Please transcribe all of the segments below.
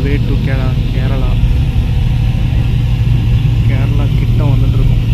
Way to Kerala. Kerala கிட்ட வந்துட்டுருக்கோம்.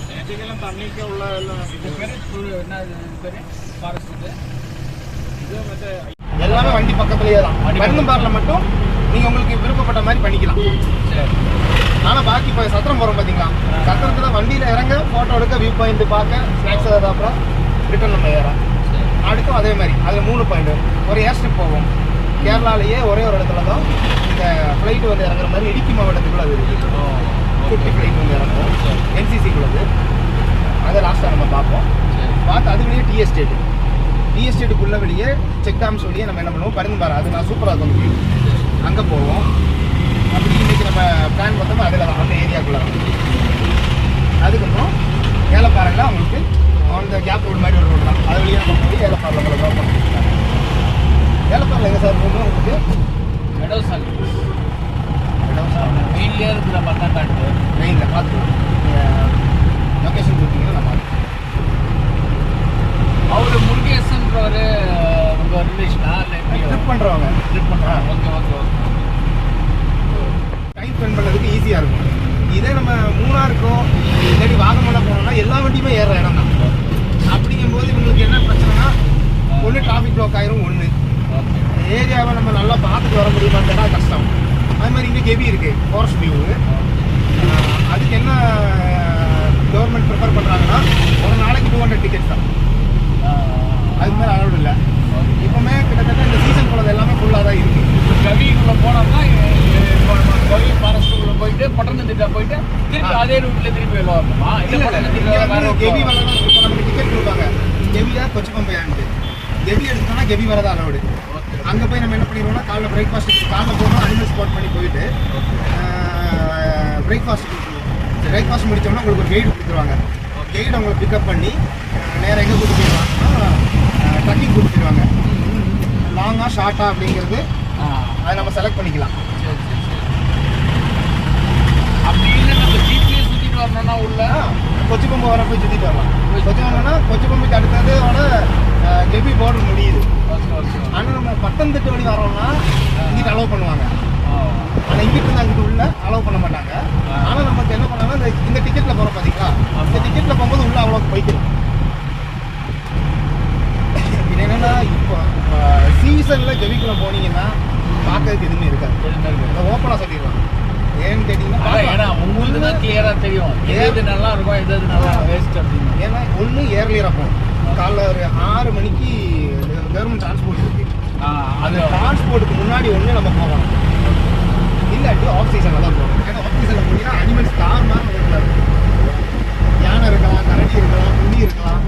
நேற்றுக்கெல்லாம் தண்ணிக்கு உள்ள எல்லாம் இது பேர் என்ன இது பேர் ஃபாரஸ்ட் இது மற்ற எல்லாமே வண்டி பக்கத்துலேயே தான். பருந்தம்பாறையில் மட்டும் நீங்கள் உங்களுக்கு விருப்பப்பட்ட மாதிரி பண்ணிக்கலாம். சரி. ஆனால் பாக்கி இப்போ சத்திரம் போகிறோம் பார்த்தீங்களா, சத்திரத்தில் வண்டியில் இறங்க ஃபோட்டோ எடுக்க வியூ பாயிண்ட் பார்க்க ஸ்நாக்ஸ் ஏதாவது அப்புறம் ரிட்டர்ன் நம்ம ஏறோம். அடுத்தும் அதே மாதிரி அதில் 3 பாயிண்ட் ஒரு ஏர் ஸ்ட்ரிப் போகும். கேரளாலேயே ஒரே ஒரு இடத்துல தான் இந்த ஃப்ளைட்டு வந்து இறங்குற மாதிரி இடுக்கி மாவட்டத்துக்குள்ள அது இருக்குது. குட்டி ஃப்ளைட் வந்து இறங்கும் NCCக்குள்ளது. அதை லாஸ்ட்டாக நம்ம பார்ப்போம். பார்த்து அது வெளியே டீ எஸ்டேட்டுக்குள்ளே வெளியே செக் டேம்ஸ் வெளியே நம்ம என்ன பண்ணுவோம், பருந்தம்பாறை. அது நான் சூப்பராக இருக்கும், அங்கே போவோம். அப்படி இன்றைக்கி நம்ம பிளான் பார்த்தோம்னா அதில் தான், அந்த ஏரியாக்குள்ளே தான். அதுக்கப்புறம் ஏலப்பாறையில் அவங்களுக்கு அந்த கேப் ரோடு மாதிரி ஒரு ரோடு தான், அது வழியாக நம்ம போய் ஏலப்பாறையில் ட்ராப் பண்ணிக்கலாம். ஏலப்பாறையில் எங்கே சார் போகணும் உங்களுக்கு? இடவுசாலை மெயின்லேயே இருக்கிற பார்த்தா காட்டு மெயினில் பார்த்துக்கலாம். லொக்கேஷன் கொடுத்தீங்கன்னா நான் பார்த்து. அவர் முருகேசன்றவர் உங்கள் ரிலேஷனா இல்லை ட்ரிப் பண்ணுறவங்க? Okay okay okay. Time spend பண்ணுறதுக்கு ஈஸியாக இருக்கும். இதே நம்ம மூணாருக்கோ இல்லாட்டி வாகமலாம் போனோம்னா எல்லா வண்டியுமே ஏறுற இடம் தான். அப்படிங்கும்போது இவங்களுக்கு என்ன பிரச்சனைனா, ஒன்று டிராஃபிக் பிளாக் ஆயிரும், ஒன்று ஏரியாவை நம்ம நல்லா பார்த்துட்டு வர முடியுமான்னு கஷ்டம். அது மாதிரி இங்கே கெவி இருக்குது, ஃபாரஸ்ட் வியூ. அதுக்கு என்ன கவர்மெண்ட் ப்ரிஃபர் பண்ணுறாங்கன்னா, ஒரு நாளைக்கு 200 டிக்கெட்ஸ் தான், அதுக்கு மேலே அலௌட் இல்லை. இப்போவுமே கிட்டத்தட்ட இந்த சீசன் போனது எல்லாமே ஃபுல்லாக தான் இருக்குது. கவிக்குள்ளே போனோம்னா கவி ஃபாரஸ்ட்டுக்குள்ளே போயிட்டு பட்டணத்திட்ட போயிட்டு திருப்பி அதே ரூட்டில் திருப்பி வரணுமா? இல்லை கெவி வரலாம். இப்போ நமக்கு டிக்கெட் கொடுப்பாங்க, கெவியா கொச்சிபம்பையான்ட்டு. கெவி எடுத்தோம்னா கெவி வரதான் அலௌடு. அங்கே போய் நம்ம என்ன பண்ணிடுவோம்னா, காலைல காலைல போகணும், அனிமல் ஸ்பாட் பண்ணி போயிட்டு பிரேக்ஃபாஸ்ட் பிரேக்ஃபாஸ்ட் முடித்தோம்னா உங்களுக்கு ஒரு கைடு கொடுத்துருவாங்க. கைடு அவங்களை பிக்கப் பண்ணி நேராக எங்கே கூட்டு போயிடுவாங்கன்னா ட்ரக்கிங் கூட்டு போயிடுவாங்க. லாங்காக ஷார்ட்டாக அப்படிங்கிறது அதை நம்ம செலக்ட் பண்ணிக்கலாம். அப்படி இல்லை நம்ம ஜீப்லேயே சுற்றிட்டு வரணும்னா உள்ள கொச்சிபம்பை வர போய் சுற்றிட்டு வரலாம். கொச்சிபம்பைனா கொச்சிபம்பைக்கு அடுத்ததோட கெபி பார்டர் முடியுது. ஆனால் நம்ம பத்தனந்திட்டு வழி வரோம்னா இங்கிட்ட அலோவ் பண்ணுவாங்க. ஆனால் இங்கிட்டு அங்கிட்டு உள்ள அலோவ் பண்ண மாட்டாங்க. ஆனால் நமக்கு என்ன பண்ணாங்கன்னா, இந்த டிக்கெட்டில் போகிறோம் பார்த்தீங்களா, இந்த டிக்கெட்டில் போகும்போது உள்ள அவ்வளோ போய்க்கலாம். இது என்னென்னா, இப்போ சீசனில் கெவிக்குள்ளே போனீங்கன்னா பார்க்கறதுக்கு எதுவுமே இருக்காது. ஓப்பனாக சொல்லிடுவாங்க. ஏன்னு கேட்டிங்கன்னா, உங்களுக்கு தான் கிளியராக தெரியும் எது நல்லா இருக்கும், எது நல்லா வேஸ்ட் அப்படின்னு. ஏன்னா ஒன்று ஏர்லியராக போகணும். காலைல ஒரு 6 மணிக்கு கவர்மெண்ட் டிரான்ஸ்போர்ட் இருக்குது. அந்த டிரான்ஸ்போர்ட்டுக்கு முன்னாடி ஒன்று நம்ம போகணும், இல்லாட்டி ஆஃப் சீசனில் தான் போகணும். ஏன்னா ஆஃப் சீசனில் போனீங்கன்னா அனிமல்ஸ் கார் மாதிரி இருக்கும். யானை இருக்கலாம், கரடி இருக்கலாம், புலி இருக்கலாம்.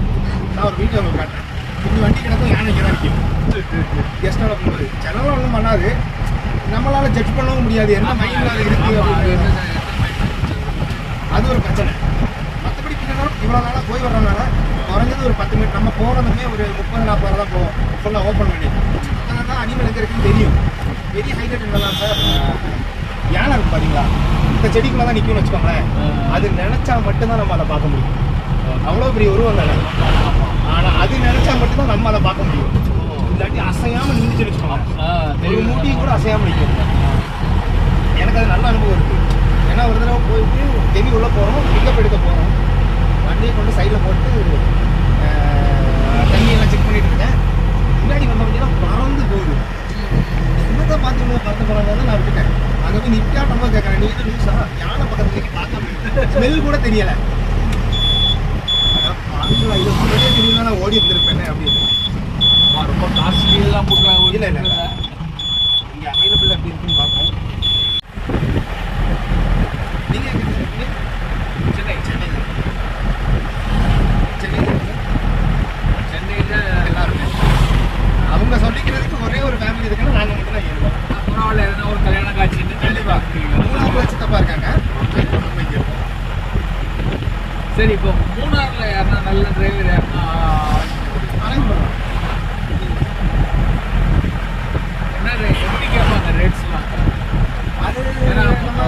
நான் ஒரு வீட்டில் உங்களுக்கு காட்டுறேன். இப்படி வண்டி கிடக்கும், யானைக்கு தான் நிற்கும். கெஸ்டோட போகும்போது செலவில் ஒன்றும் பண்ணாது, நம்மளால் ஜட்ஜ் பண்ணவும் முடியாது என்ன மைண்டில் இருக்குது அப்படின்னு. அது ஒரு பிரச்சனை. மற்றபடி இவ்வளோ நாளாக போய் வர்றதுனால குறைஞ்சது ஒரு 10 மினிட் நம்ம போகிறதுமே ஒரு 30-40 தான் போவோம். ஃபுல்லாக ஓப்பன் பண்ணி அதனால தான் அனிமல் எங்கே இருக்குன்னு தெரியும். பெரிய ஹைலைட் என்னலாம் சார், யானை இருக்கும் பார்த்தீங்களா, இந்த செடிக்குள்ளே தான் நிற்கும்னு வச்சுக்கோங்களேன். அது நினச்சா மட்டும்தான் நம்ம அதை பார்க்க முடியும். அவ்வளோ பெரிய உருவம் தானே. ஆனால் அது நினச்சா மட்டும்தான் நம்ம அதை பார்க்க முடியும். இல்லாட்டி அசையாமல் நின்றுச்சு வச்சுக்கோங்க, ஒரு மூட்டியும் கூட அசையாமல் நிற்கும். எனக்கு அது நல்ல அனுபவம் இருக்குது. ஏன்னா ஒரு தடவை போயிட்டு கெவி உள்ளே போகிறோம், பிக்கப் எடுக்க போகிறோம், வண்டியை கொண்டு சைடில் போட்டு தண்ணியெல்லாம் செக் பண்ணிட்டு இருக்கேன். முன்னாடி வந்த பார்த்தீங்கன்னா பறந்து போகுது. என்னதான் பார்த்து பறந்து போகிறாங்க, நான் விட்டுட்டேன். அங்கே போய் நிற்காட்டமாக கேட்குறேன், நீங்கள் நியூஸா யானை பக்கத்துக்கு பார்க்க ஸ்மெல் கூட தெரியலை. ஆனால் இது முன்னாடியே தெரியுமா, நான் ஓடி இருந்திருப்பேன் அப்படின்னு. ரொம்ப காஸ்ட்லியெல்லாம் போட்டுருவாங்க. இல்லை இல்லை, இங்கே அவைலபிள் எப்படி இருக்குன்னு பார்ப்போம். நீங்கள் சென்னை சென்னையில் எல்லாருமே அவங்க சொல்லிக்கிறதுக்கு ஒரே ஒரு ஃபேமிலி இருக்குன்னா நாங்கள் மட்டும் தான் ஏறுவோம். பரவாயில்ல, எதனா ஒரு கல்யாண காட்சின்னு கண்டிப்பாக 3 சித்தப்பா இருக்காங்க. சரி, இப்போ மூணாரில் யாருன்னா நல்ல டிரைவர் யாருன்னா அரேஞ்ச் பண்ணுவோம். என்ன எப்படி கேட்பாங்க ரேட்ஸ்லாம்? அது ஏன்னா இப்போ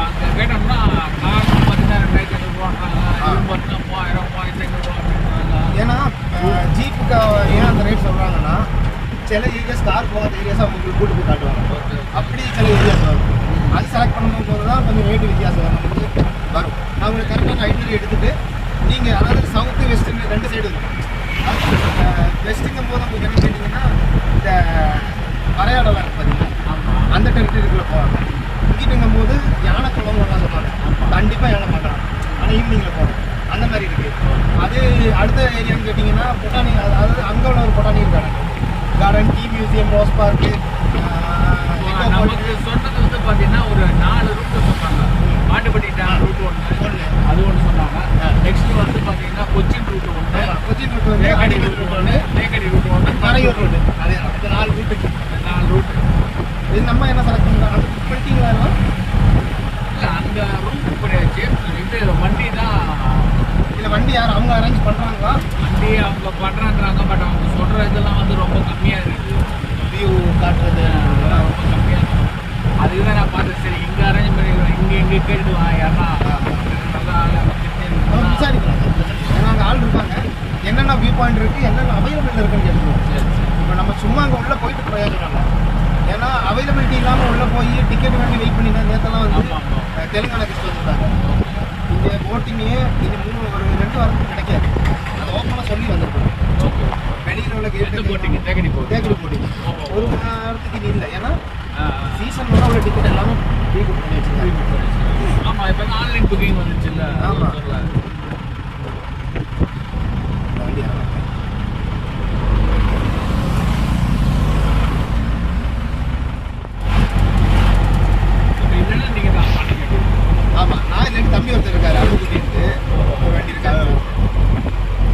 அங்கே கேட்டோம்னா கார் பார்த்தீங்கன்னா 2500 பார்த்தீங்கன்னா 3000 3500 அப்படின்றாங்க. ஏன்னா ஜீப்புக்கு ஏன் அந்த ரேட் சொல்கிறாங்கன்னா, சில ஏரியாஸ் கார் போகாத ஏரியாஸாக அவங்களுக்கு கூட்டு போய் காட்டுவாங்க. அப்படி சில ஏரியாஸ் வரும். அது செலக்ட் பண்ணும்போது தான் கொஞ்சம் ரேட்டு வித்தியாசம் வரும். ஈவினிங்கில் போகணும். அந்த மாதிரி இருக்குது. அது அடுத்த ஏரியான்னு கேட்டிங்கன்னா பொட்டானிக், அதாவது அங்கே உள்ள ஒரு botanical garden, tea museum, rose park. நமக்கு சொன்னது வந்து பார்த்தீங்கன்னா ஒரு 4 ரூட்டு சொன்னாங்க. மாட்டுப்பட்டி டேம் ரூட் ஒன்று, அது ஒன்று சொன்னாங்க. நெக்ஸ்ட் வந்து பார்த்தீங்கன்னா கொச்சின் ரூட் ஒன்று, கொச்சின் ரூட் வந்து, தேக்கடி ரூட் ஒன்று, தேக்கடி ரூட் ஒன்று, மறையூர் ரூட்டு. அதே இந்த 4 ரூட்டுக்கு 4 ரூட். இது நம்ம என்ன செலக்ட் பண்ணுறோம்? அது புக் பண்ணிட்டீங்களா? இல்லை, அந்த ரூட் புக் பண்ணியாச்சு. இது வண்டி தான். இல்லை, வண்டி யார் அவங்க அரேஞ்ச் பண்ணுறாங்களா? வண்டி அவங்க பண்ணுறாங்கிறாங்க. பட் அவங்க சொல்கிற இதெல்லாம் வந்து ரொம்ப கம்மியாக இருக்குது. வியூ காட்டுறது ரொம்ப கம்மியாக இருக்குது. அதுக்கு தான் நான் பார்த்தேன். சரி, இங்கே அரேஞ்ச் பண்ணிக்கிறோம், இங்கே கேட்டுக்கலாம். யாருன்னா நல்லா விசாரிக்கலாம். ஏன்னா அங்கே ஆள் இருப்பாங்க. என்னென்ன வியூ பாயிண்ட் இருக்குது, என்னென்ன அவைலபிள் இருக்குன்னு கேட்டுருவோம். இப்போ நம்ம சும்மா அங்கே உள்ளே போயிட்டு பிரயோஜனம் இல்லை. ஏன்னா அவைலபிலிட்டி இல்லாமல் உள்ளே போய் டிக்கெட் வாங்கி வெயிட் பண்ணி தான் நேரத்தெல்லாம் வந்து தெலுங்கானா கிட்ட வந்துட்டாங்க. இங்கே போட்டிங்கே இது ஒரு 2 வாரத்துக்கு கிடைக்காது. அது ஓப்பனாக சொல்லி வந்திருக்கோம். வெளியில் உள்ள கேட்டு போட்டிங்க, தேக்கடி போட்டிங்க 1 மணி நேரத்துக்கு இது இல்லை. ஏன்னா சீசன் உள்ள டிக்கெட் எல்லாமே ஃப்ரீ புக் பண்ணி வச்சுருக்காங்க. ஆமாம், இப்போ ஆன்லைன் புக்கிங் வந்துச்சு இல்லை? ஆமாம். வண்டி ஆமாம். நான் இல்லைன்னு தம்பி ஒருத்தர் இருக்காரு, அருள் கூட்டிட்டு ஒரு வண்டி இருக்காரு.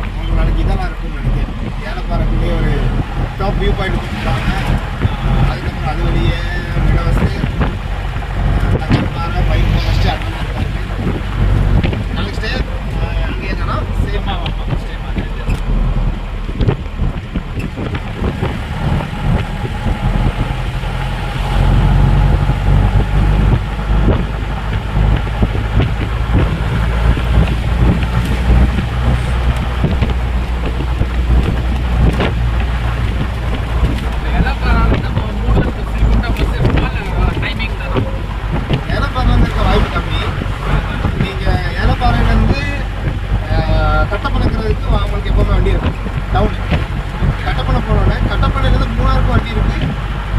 உங்களுக்கு நாளைக்கு இதெல்லாம் இருக்கும்னு நினைக்கிறேன். ஏலப்பாறைக்குள்ளேயே ஒரு டாப் வியூ பாயிண்ட் கொடுத்துருக்காங்க. அதுக்கப்புறம் அது வழியே இடவசதி தங்கப்பாறை பைக் ஃபஸ்ட்டு அட்டன் பண்ணுறாங்க. நாளைக்கு ஸ்டே அங்கேயே தானா? சேமாக ஸ்டே மாதிரி. அவங்களுக்கு எப்போவுமே வண்டி இருக்கும். டவுனு கட்டப்பனை போனோன்னே கட்டப்பனையிலேருந்து 3 வண்டி இருக்குது,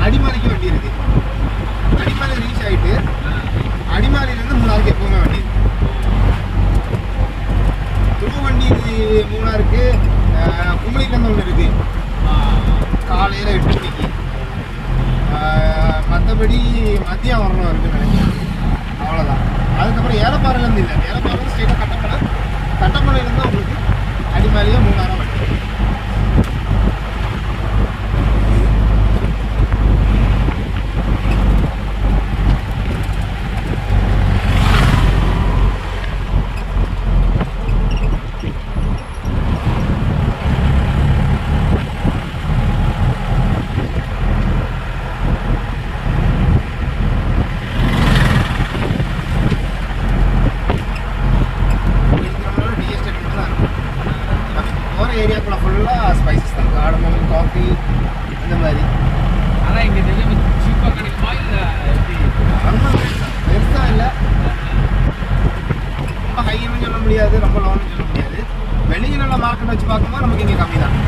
அடிமாலிக்கு வண்டி இருக்குது. அடிமாலி ரீச் ஆகிட்டு அடிமாலிலேருந்து 3 எப்போவுமே வண்டி இருக்குது. துரு வண்டி 3 கும்பலிலேருந்து ஒன்று இருக்குது காலையில் 8 மணிக்கு. மற்றபடி மதியம் வரணும் இருக்குன்னு நினைக்கிறேன். அவ்வளோதான். அதுக்கப்புறம் ஏலப்பாறையிலேருந்து இல்லை, ஏலப்பாறை ஸ்ட்ரெயிட்டாக கட்டப்பனையிலேருந்து உங்களுக்கு அடிமாலியே 3 வண்டி. ஏரியாக்குள்ள ஃபுல்லாக ஸ்பைசஸ் தான், கார்டமம், காஃபி அந்த மாதிரி. ஆனால் இங்கே தெரியும் சீப்பாக கிடைக்குமா இல்லை எப்படி? ரொம்ப பெருசாக இல்லை, ரொம்ப ஹைன்னு சொல்ல முடியாது, ரொம்ப லோன்னு சொல்ல முடியாது. வெளியில் உள்ள மார்க்கெட் வச்சு பார்க்கும்போது நமக்கு இங்கே கம்மி தான்.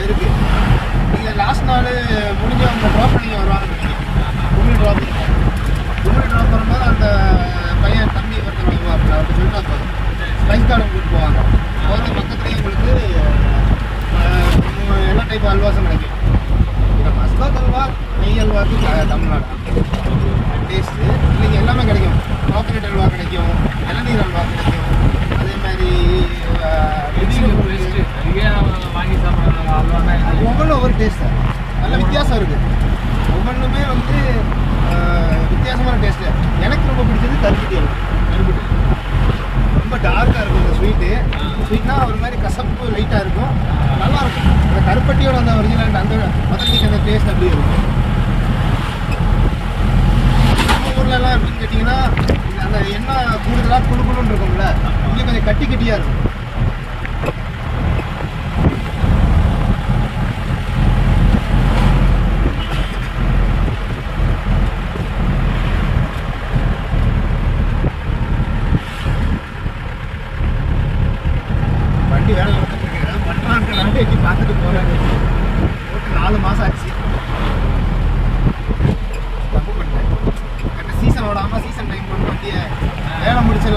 இருக்கு. நீங்கள் லாஸ்ட் நாள் முடிஞ்சவங்க ட்ராப் பண்ணி வருவாங்க. குமிழ் ட்ராப் வரும்போது அந்த பையன் தம்பி ஒருத்தர் வருவாங்க, அவர்கிட்ட சொல்லிட்டா போதும், ஸ்பைஸ் கார்டு கூப்பிட்டு போவாங்க. போகிற பக்கத்துலேயே உங்களுக்கு எல்லா டைப் அல்வாஸும் கிடைக்கும். இப்போ மஸ்காத் அல்வா, நெய் அல்வாக்கு தமிழ்நாடு டேஸ்ட்டு இல்லைங்க, எல்லாமே கிடைக்கும். கோகனட் அல்வா கிடைக்கும், இளநீர் அல்வா கிடைக்கும். அதே மாதிரி வாங்கி சாப்பிட்றாங்க. ஒவ்வொன்றும் ஒவ்வொரு டேஸ்ட்டு, நல்ல வித்தியாசம் இருக்குது. ஒவ்வொன்றுமே வந்து வித்தியாசமான டேஸ்ட்டு. எனக்கு ரொம்ப பிடிச்சது கருப்பட்டி அல்வா. ரொம்ப டார்க்காக இருக்கும் இந்த ஸ்வீட்னா ஒரு மாதிரி கசப்பு லைட்டாக இருக்கும், நல்லாயிருக்கும். அந்த கருப்பட்டியோட அந்த ஒரிஜினல் அந்த முதல்ல அந்த டேஸ்ட் அப்படி இருக்கும். நம்ம ஊர்லலாம் எப்படின்னு கேட்டிங்கன்னா அந்த எண்ணெய் கூடுதலாக குழுக்குழுன்னு இருக்கும்ல, இங்கே கொஞ்சம் கட்டி கட்டியாக இருக்கும்.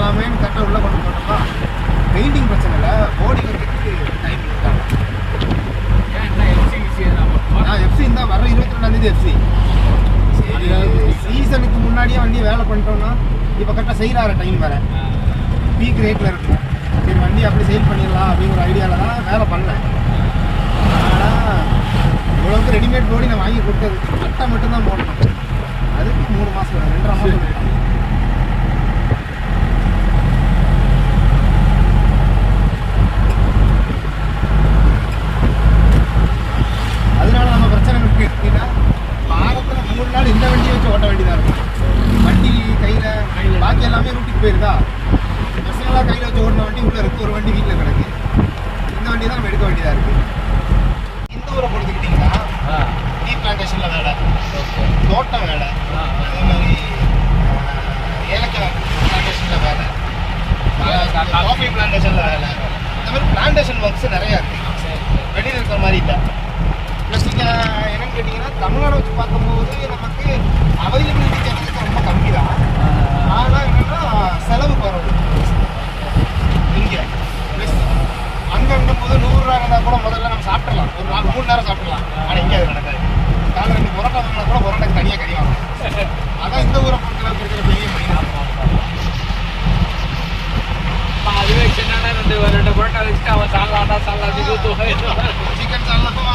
பண்ணிடலாமேன்னு கட்ட உள்ள கொண்டு போட்டோம்னா பெயிண்டிங் பிரச்சனை இல்லை, போடி வரதுக்கு டைம் இருக்காங்க. எஃப்சி இருந்தால் வர 22ஆம் எஃப்சி. சரி, சீசனுக்கு முன்னாடியே வண்டி வேலை பண்ணிட்டோம்னா இப்போ கரெக்டாக செய்கிறார டைம் வேறு பீக் ரேட்டில் இருக்கும். சரி, வண்டி அப்படி சேல் பண்ணிடலாம் அப்படிங்கிற ஐடியாவில் தான் வேலை பண்ணேன். ஆனால் இவ்வளோக்கு ரெடிமேட் போடி நான் வாங்கி கொடுத்தது அட்டை மட்டும்தான் போடணும். அதுக்கு 3 மாதம் 2.5 மாதம். அதனால நம்ம பிரச்சனை எப்படின்னா வாரத்தில் 3 நாள் இந்த வண்டியை வச்சு ஓட்ட வேண்டியதாக இருக்கும். வண்டி கையில் பாக்கி எல்லாமே ரூட்டுக்கு போயிருக்கா. பர்சனலாக கையில் வச்சு ஓடின வண்டி உள்ளே இருக்குது, ஒரு வண்டி வீட்டில் கிடக்கு. இந்த வண்டி தான் நம்ம எடுக்க வேண்டியதாக இருக்குது. இந்த ஊரை பொறுத்துக்கிட்டிங்கன்னா டீ பிளான்டேஷனில் வேலை, தோட்டம் வேலை, அதே மாதிரி ஏலக்காய் பிளான்டேஷனில் வேலை, காஃபி பிளான்டேஷனில் வேலை, இந்த மாதிரி பிளான்டேஷன் ஒர்க்ஸ் நிறையா இருக்குது. வெளியில் இருக்கிற மாதிரி இல்லை. ப்ளஸ் இங்கே என்னன்னு கேட்டிங்கன்னா தமிழ்நாடு வச்சு பார்க்கும்போது நமக்கு அவைலபிலிட்டி கிடைக்கிறது ரொம்ப கம்மி தான். ஆனால் என்னென்னா செலவு குறவு இங்கே. ப்ளஸ் அங்கங்கும் போது 100 ரூபா இருந்தால் கூட முதல்ல நம்ம சாப்பிட்றலாம், ஒரு 3 நேரம் சாப்பிட்றலாம். ஆனால் இங்கே அது நடக்காது. காலைல 2 பரோட்டா வாங்கினா கூட பரோட்டாக்கு தனியாக கறி வாங்கணும். அதான் இந்த ஊரை பொறுத்தளவுக்கு இருக்கிற பெரிய மையம். அதுவே சின்ன 2 பரோட்டா வச்சுட்டு அவன் சாப்பிடா சிக்கன் சாப்பிட்றப்போ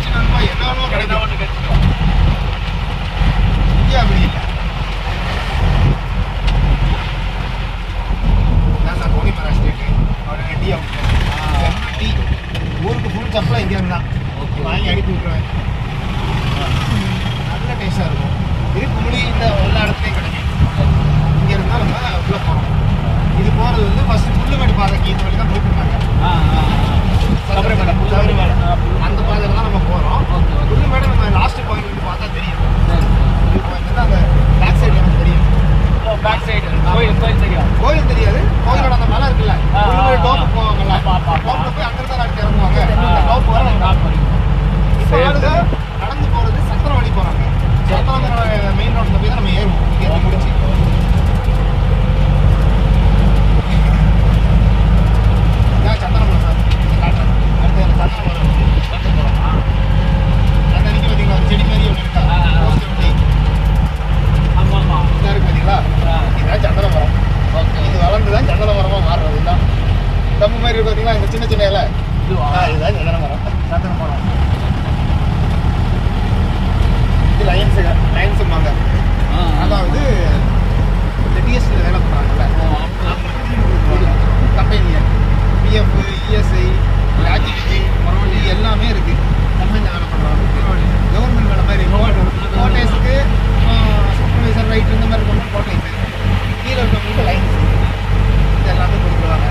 சின்ன என்ன கிடைக்கும். இங்கே அப்படி இல்லை. நான் கோனிமரா ஸ்டேட்டு டீ டீ ஊருக்கு ஃபுல் சப்ளை இங்கே இருந்தான். வாங்கி அனுப்பி விட்ருவேன். நல்ல டேஸ்ட்டாக இருக்கும். இது குமுளி இந்த எல்லா இடத்துலையும் கிடைக்கும். இங்கே இருந்தால் நம்ம உள்ளே போகிறோம். இது போகிறது வந்து ஃபஸ்ட்டு புல்லுமேடு பாதைக்கு இந்த வழி தான் போயிட்டுருக்காங்க. சபரிமலை அந்த பாதையில் தான் நம்ம போகிறோம். புல்லுமேடு நம்ம லாஸ்ட் பாயிண்ட் வந்து பார்த்தா தெரியும். இது பாயிண்ட் வந்து அந்த பேக் சைடு நமக்கு தெரியும். பேக் சைடு கோயில் தெரியும். கோயில் தெரியாது. கோயிலோட அந்த மலை இருக்குல்ல, புல்லுமேடு டோப்பு போவாங்கல்ல, டோப்பில் போய் அங்கே தான் நடத்தி இறங்குவாங்க. டோப்பு வர இப்போ ஆளுங்க நடந்து போகிறது சத்திரம் வழி போகிறாங்க. சத்திரம் மெயின் ரோட்டில் போய் தான் நம்ம ஏறுவோம். ஏறி முடிச்சு சந்தனமலை சார் காட்டுறேன். அடுத்து சந்தனமலை அந்த அன்றைக்கி பார்த்தீங்களா ஒரு செடி மாதிரி ஒன்று இருக்கா, போஸ்ட் வண்டி. ஆமாம் இதாக இருக்குது பார்த்தீங்களா, இதுதான் சந்தன மரம். இது வளர்ந்து தான் சந்தன மரமாக மாறுறது தான். தம்பு மாதிரி இருக்கு பார்த்தீங்களா, இந்த சின்ன சின்ன இலை, இதுதான் சந்தன மரம். சந்தன மரம் இது லைன்ஸும்பாங்க. அதாவது இந்த டிஎஸ்சியில் வேலை பண்ணுறாங்கல்ல கம்பெனியில் பிஎஃப், இஎஸ்ஐ, கிராஜுவிட்டி, பரவாயில்ல எல்லாமே இருக்குது. கம்பெனியில் வேலை பண்ணுறாங்க. கவர்மெண்ட் வேலை மாதிரி கோட்டேஸுக்கு சூப்பர்வைசர் ரைட் இந்த மாதிரி இருக்கணும். கோட்டேஸு கீழே இருக்கவங்களுக்கு லைன்ஸ் இது எல்லாமே கொடுக்குறாங்க.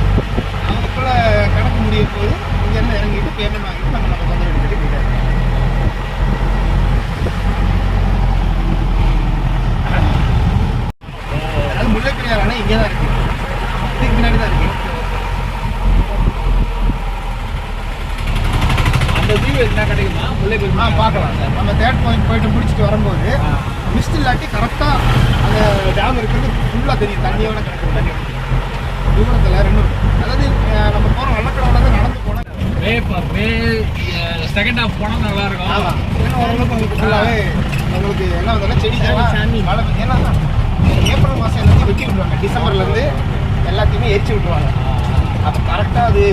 அவங்களுக்குள்ள கணக்கு முடியும் போது இங்கேருந்து இறங்கிட்டு பேமெண்ட் வாங்கிட்டு நம்ம சொந்த வீடு கட்டி போயிட்டாங்க. அதனால முல்லைப்பெரியார் அணை இங்கே தான் இருக்குது, இதுக்கு பின்னாடி தான் இருக்குது. அந்த வியூ என்ன கிடைக்குமா முல்லைப்பெரியார் பார்க்கலாம் சார். நம்ம 3rd பாயிண்ட் போயிட்டு முடிச்சுட்டு வரும்போது மிஸ்ட் இல்லாட்டி கரெக்டாக அந்த டேம் இருக்கிறது ஃபுல்லாக தெரியும். தண்ணியோட கிடைக்கும். தண்ணி தூரத்தில் 2 அதாவது நம்ம போகிறோம் வெள்ளக்கடவுல தான் நடந்து போனால் செகண்ட் ஹாஃப் போனால் நல்லாயிருக்கும். ஆமாம், ஏன்னா ஓரளவுக்கு உங்களுக்கு ஃபுல்லாகவே உங்களுக்கு என்ன வந்தாலும் செடி மழை. ஏன்னா ஏப்ரல் மாதம் எல்லாத்தையும் வெட்டி விட்டுருவாங்க. டிசம்பர்லேருந்து எல்லாத்தையுமே எரிச்சு விட்டுருவாங்க. அப்போ கரெக்டாக அது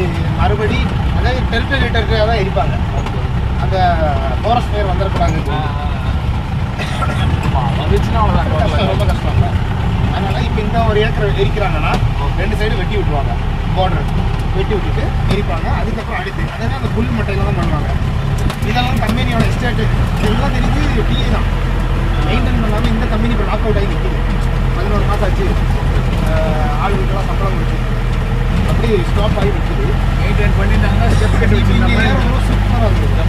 மறுபடி அதாவது டெரிட்டரியாக தான் எரிப்பாங்க. அந்த ஃபாரஸ்ட் ஃபயர் வந்துடக்கூடாது. வந்துச்சுன்னா அவ்வளோதான், ரொம்ப கஷ்டம் இல்லை. அதனால் இப்போ இந்த ஒரு ஏக்கர் எரிக்கிறாங்கன்னா 2 சைடு வெட்டி விட்டுருவாங்க. பார்டர் வெட்டி விட்டுட்டு எரிப்பாங்க. அதுக்கப்புறம் அடுத்து அதாவது அந்த புல் மட்டையில் தான் பண்ணுவாங்க. இதெல்லாம் கம்பெனியோட எஸ்டேட்டு இதெல்லாம் தெரிஞ்சு டிஏ தான் மெயின்டைன் பண்ணாமல் இந்த கம்பெனி இப்போ லாக் அவுட் ஆகி நிற்கிது. 11 மாதம் ஆச்சு. ஆளுகளுக்கெல்லாம் சம்பளம் கொடுத்து அப்படி ஸ்டாப் ஆகி நிற்கிது. மெயின்டைன் பண்ணிட்டாங்கன்னா ஸ்டெப் கட்டி வச்சுருந்தாங்க. சூப்பராக இருக்குது.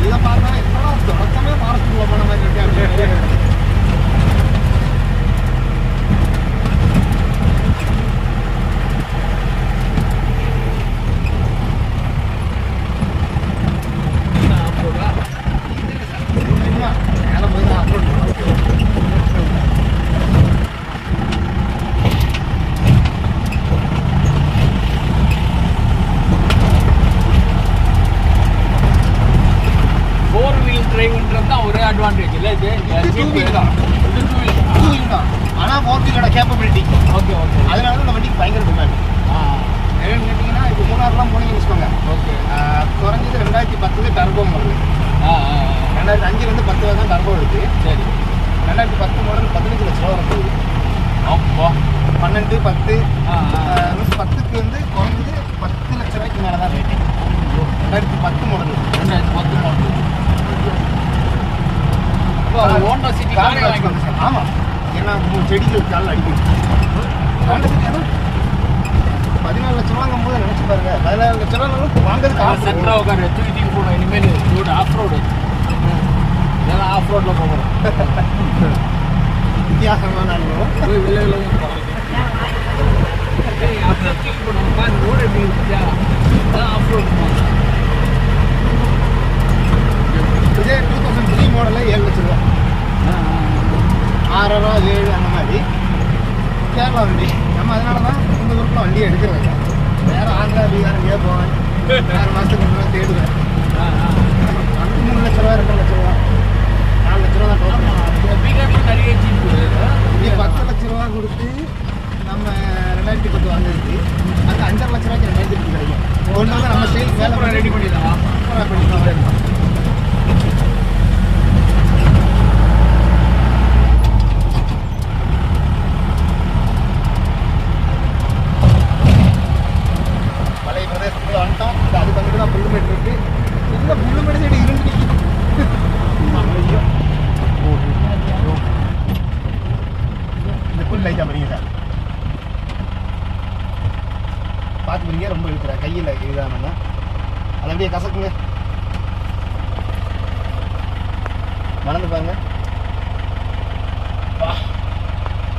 இதை பார்த்தா என்னன்னா தொடக்கமே ஃபாரஸ்ட்டுக்குள்ள போன மாதிரி இருக்கு அப்படின்னு. மாட்டோம். ஆனால் 4 வீலோட கேப்பபிலிட்டி ஓகே ஓகே அதனால தான் இந்த வண்டிக்கு பயங்கர டிமாண்ட். என்னன்னு கேட்டிங்கன்னா இப்போ மூணாறுலாம் போனீங்கன்னு வச்சுக்கோங்க, ஓகே குறைஞ்சது 2010 டர்போ வருது. 2005 10 வரை தான் டர்போ இருக்குது. சரி 2010 மாடல் 15 லட்ச ரூபா வரும். அப்பா 12, 10 10க்கு வந்து குறைஞ்சது 10 லட்ச ரூபாய்க்கு மேலே தான் rate. 2010 model 2010 model. Honda City காரே வாங்கி. ஆமாம், ஏன்னா செடிகள் காலில் அடிக்கும். ஹோண்டா சிட்டி 14 லட்ச ரூபாங்கும் போது நினச்சி பாருங்க, 14 லட்ச ரூபா வாங்குறதுக்கு சென்ட்ரா உட்காரு தூக்கி போடும். இனிமேல் ரோடு ஆஃப் ரோடு இதெல்லாம் ஆஃப் ரோடில் போகிறோம். வித்தியாசமான அனுபவம். போய் வெளில அப்போ தூக்கி போடுவோம். பாரு ரோடு எப்படி இருந்துச்சா, அதான் ஆஃப் ரோடு போகும். இதே 2003 மாடலில் 7 லட்ச ரூபா, 6 ரூபா 7 அந்த மாதிரி கேரளா வண்டி. நம்ம அதனால தான் இந்த ஊருக்குள்ள வண்டியை எடுக்கிறது. வேறு ஆந்திரா பீகார் எங்கேயோ போவேன், 6 மாதத்துக்கு ஒன்று தேடுவேன். 3 லட்ச ரூபா 2 லட்ச ரூபா 4 லட்ச ரூபா தான் டோட்டல். பீகாரில் நிறைய ஜீப்பு இங்கே 10 லட்ச ரூபா கொடுத்து நம்ம 2010 வாங்கிருக்கு. அங்கே 5.5 லட்ச ரூபாய்க்கு 2010 கிடைக்கும். ஒன்று வந்து நம்ம ஸ்டைல் வேலை ரெடி பண்ணிடலாம். பண்ணிக்கலாம். பழைய பிரதேசத்தில் வந்துட்டோம். அது வந்துட்டு தான் புல்லுமேடு இருக்கு. இல்லை புல்லுமேடு சைடு இருந்து ஐயோ இந்த புல் லைட்டாக பண்ணீங்க சார், பார்த்து பண்ணீங்க. ரொம்ப இருக்கிற கையில் இதானா அதை அப்படியே கசக்குங்க, மணந்து பாருங்க.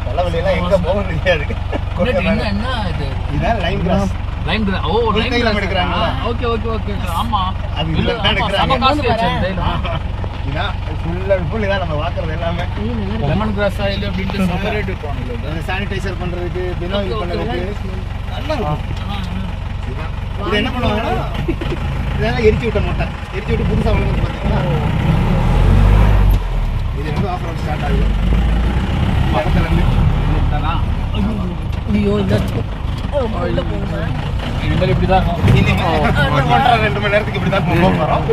தலைவலியெல்லாம் எங்கே போக தெரியாது. என்ன இது இதான் லைன் கிராஸ். லைன் ஓ லைன் கையில் எடுக்கிறாங்களா? ஓகே ஓகே ஓகே ஆமா அது இல்லை தான் எடுக்கிறாங்க. இதான் ஃபுல் அண்ட் ஃபுல் இதான் நம்ம பார்க்குறது எல்லாமே. லெமன் கிராஸ் ஆயில் அப்படின்ட்டு செப்பரேட் இருப்பாங்க. சானிடைசர் பண்ணுறதுக்கு, பினோயில் பண்ணுறதுக்கு நல்லா இருக்கும். இது என்ன பண்ணுவாங்கன்னா இதெல்லாம் எரிச்சு விட்ட மாட்டை எரிச்சு விட்டு புதுசாக வந்து பார்த்தீங்கன்னா இது வந்து ஆஃப் ரோட் ஸ்டார்ட் ஆகுது பக்கத்துலேருந்து. ஐயோ உள்ள போகுமா? இனிமேல் இப்படி தான் இனிமேல் 1.5-2 மணி நேரத்துக்கு இப்படி தான் போக போகிறோம்.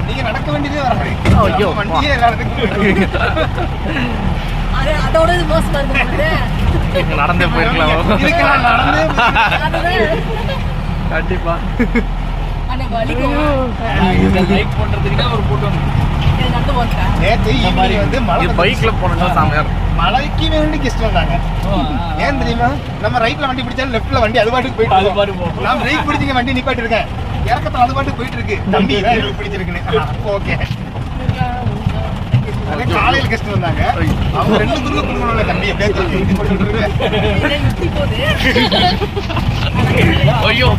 நீங்க நடக்க வேண்டியதே வர முடியும். வண்டியே எல்லா இடத்துக்கும் அதோட இது மோசமா இருக்கு. நடந்தே போயிருக்கலாம். நடந்தே கண்டிப்பா லைக் பண்றதுக்கு ஒரு போட்டோ நேற்று ஈவினிங் வந்து மழை பைக்ல போனா சாமியா மழைக்கு வேண்டி கெஸ்ட் வந்தாங்க. ஏன் தெரியுமா, நம்ம ரைட்ல வண்டி பிடிச்சாலும் லெஃப்ட்ல வண்டி அது பாட்டுக்கு போயிட்டு நான் பிரேக் பிடிச்சிங்க வண்டி நிப்பாட்டி இருக்கேன், இறக்கத்துல அது பாட்டுக்கு போயிட்டு இருக்கு. தம்பி எங்களுக்கு பிடிச்சிருக்குன்னு ஓகே. அதே காலையில் கெஸ்ட் வந்தாங்க, அவங்க 2 குரூப் பண்ணுவாங்க. தம்பி எப்படியே ஐயோ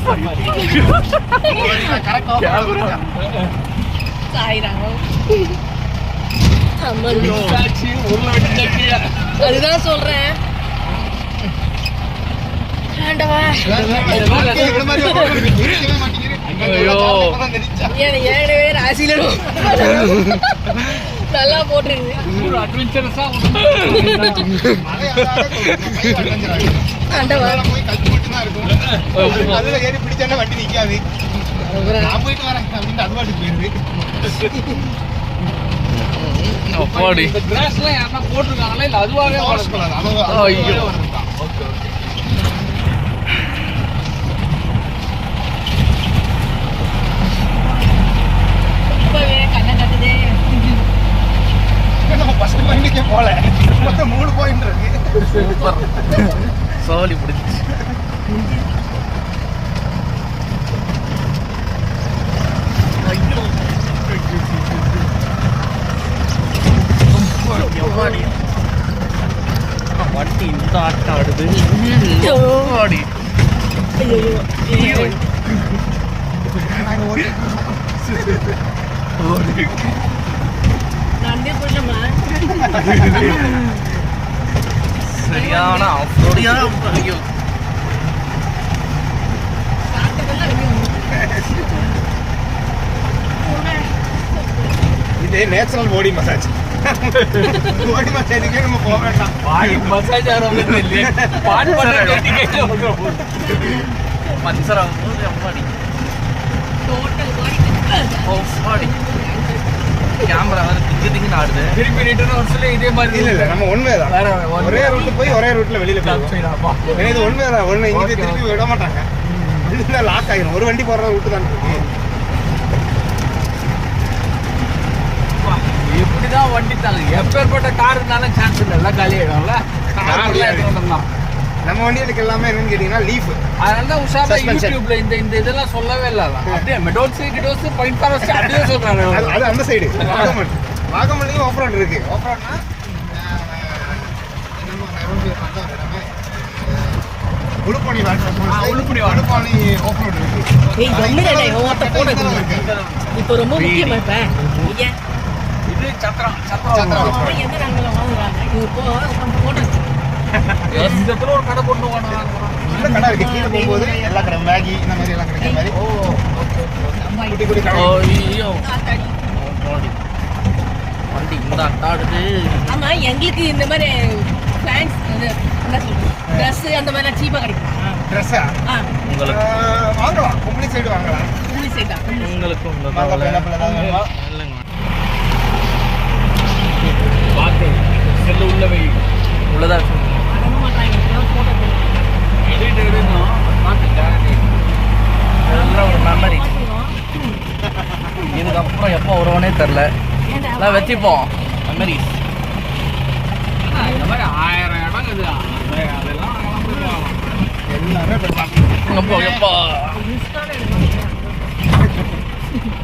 அதுதான் சொல்றேன். ஏற்கனவே ராசியில நல்லா போட்டுருக்கு. அதுல ஏறி பிடிச்சா வண்டி நிக்காது. நான் போயிட்டு வரேன் அப்படின்னு அது பாட்டுக்கு போயிருது. போட்டிருக்காங்களா இல்ல அதுவாகவே கண்ணை கட்டுதே. நம்ம ஃபர்ஸ்ட் பாயிண்ட்டுக்கே போல, மொத்தம் 3 பாயிண்ட் இருக்கு. சூப்பர் சோலி பிடிச்சி. வண்டி இந்த ஆட்டம் ஆடுது. சரியான ஆஃப்ரோடியா. ஐயோ இது நேச்சுரல் பாடி மசாஜ். பாடி மசாஜுக்கே நம்ம போக வேண்டாம். பாடி மசாஜ் ஆகிறவங்க இல்லையே பாடி பஞ்சர் ஆகும்போது எம்மாடி டோட்டல் பாடி ஓப்பாடி கேமரா வேறு திங்குன்னு ஆடுது. திருப்பி ரிட்டர்ன் ஒரு சொல்லி இதே மாதிரி இல்ல இல்ல நம்ம ஒன்வே தான். வேற ஒரே ரூட்ல போய் ஒரே ரூட்ல வெளியில போயிடுவோம். ஏன்னா இது ஒன்வே தான். ஒண்ணு இங்க திருப்பி விட மாட்டாங்க. இதுல லாக் ஆயிரும். ஒரு வண்டி போற ரூட் தான் இருக்கு. எப்படிதான் வண்டி தாங்க எப்பேற்பட்ட கார் இருந்தாலும் சான்ஸ் இல்லை எல்லாம் காலி ஆயிடும்ல. நம்ம வண்டிகளுக்கு எல்லாமே என்னன்னு கேட்டீங்கன்னா லீஃப். அதனால தான் உஷாரா Suspension. யூடியூப்ல இந்த இதெல்லாம் சொல்லவே இல்லை. அப்படியே மெடோல்ஸ் கிடோஸ் பாயிண்ட் ஃபாரஸ்ட் அப்படியே சொல்றாங்க. அது அந்த சைடு வாகமன். வாகமன்லயும் ஆஃப் ரோட் இருக்கு. ஆஃப் ரோட்னா உளுப்பணி உளுப்பணி உளுப்பணி ஆஃப் ரோட் இருக்கு. ஏய் கம்மிடா ஓட்ட போடுது இப்போ ரொம்ப முக்கியமா இப்ப ஏன் இது சத்திரம் அப்புறம் எந்த ரங்கல வாங்குறாங்க இப்போ நம்ம போட்டு இந்த இடத்துல ஒரு கடை போட்டு வாங்குறாங்க. இந்த கடை இருக்கு. கீழே போகும்போது எல்லா கடை மேகி இந்த மாதிரி எல்லாம் கிடைக்கிற மாதிரி குட்டி குட்டி கடை. ஐயோ ஓப்பாடி வண்டி இந்த ஆடுது. ஆமா எங்களுக்கு இந்த மாதிரி பிளான்ஸ் என்ன சொல்றது ட்ரெஸ் அந்த மாதிரி சீப்பா கிடைக்கும் ட்ரெஸ்ஸா உங்களுக்கு வாங்கலாம். கும்பலி சைடு வாங்கலாம். கூலி சைடா உங்களுக்கு உங்க மாங்கா பைனாப்பிள் ஏதாவது வேணுமா? இல்லைங்க பார்த்து செல்லு உள்ள வை உள்ளதா அடங்க மாட்டாங்க போட்டோ எடிட் எடுக்கணும் பார்த்து நல்ல ஒரு மெமரி. இதுக்கப்புறம் எப்போ வருவானே தெரில. எல்லாம் வச்சுப்போம் மெமரிஸ். இந்த மாதிரி 1000 இடம் இது அதெல்லாம் எல்லாமே எப்போ எப்போ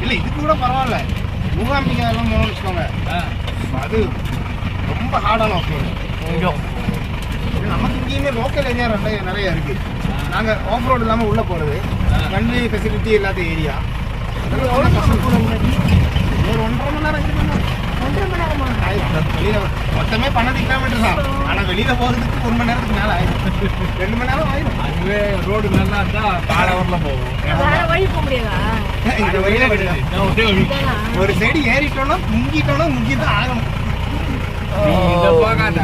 இல்ல இதுக்கு கூட பரவாயில்ல. மூகாம்பிகா எல்லாம் போகணும்னு வச்சுக்கோங்க. அது ரொம்ப ஹார்டான ஆஃப் ரோடு. ஐயோ நமக்கு இங்கேயுமே லோக்கல் ஏரியா நிறைய இருக்கு. நாங்க ஆஃப் ரோடு இல்லாம உள்ள போறது வண்டி ஃபெசிலிட்டி இல்லாத ஏரியா. ஒரு 1.5 மணி நேரம் 2 மணி நேரம் ஆயிடும். வெளியில மொத்தமே 12 கிலோமீட்டர் தான். ஆனா வெளியில போறதுக்கு 1 மணி நேரத்துக்கு மேல ஆயிடும். 2 மணி நேரம் ஆயிடும். அதுவே ரோடு நல்லா இருந்தா காலவரில் போகும். வேற வழி போக முடியாதா இந்த வழியில விடுது. ஒரே வழி. ஒரு சைடு ஏறிட்டோம்னா முங்கி தான் ஆகணும். இதை பார்க்காத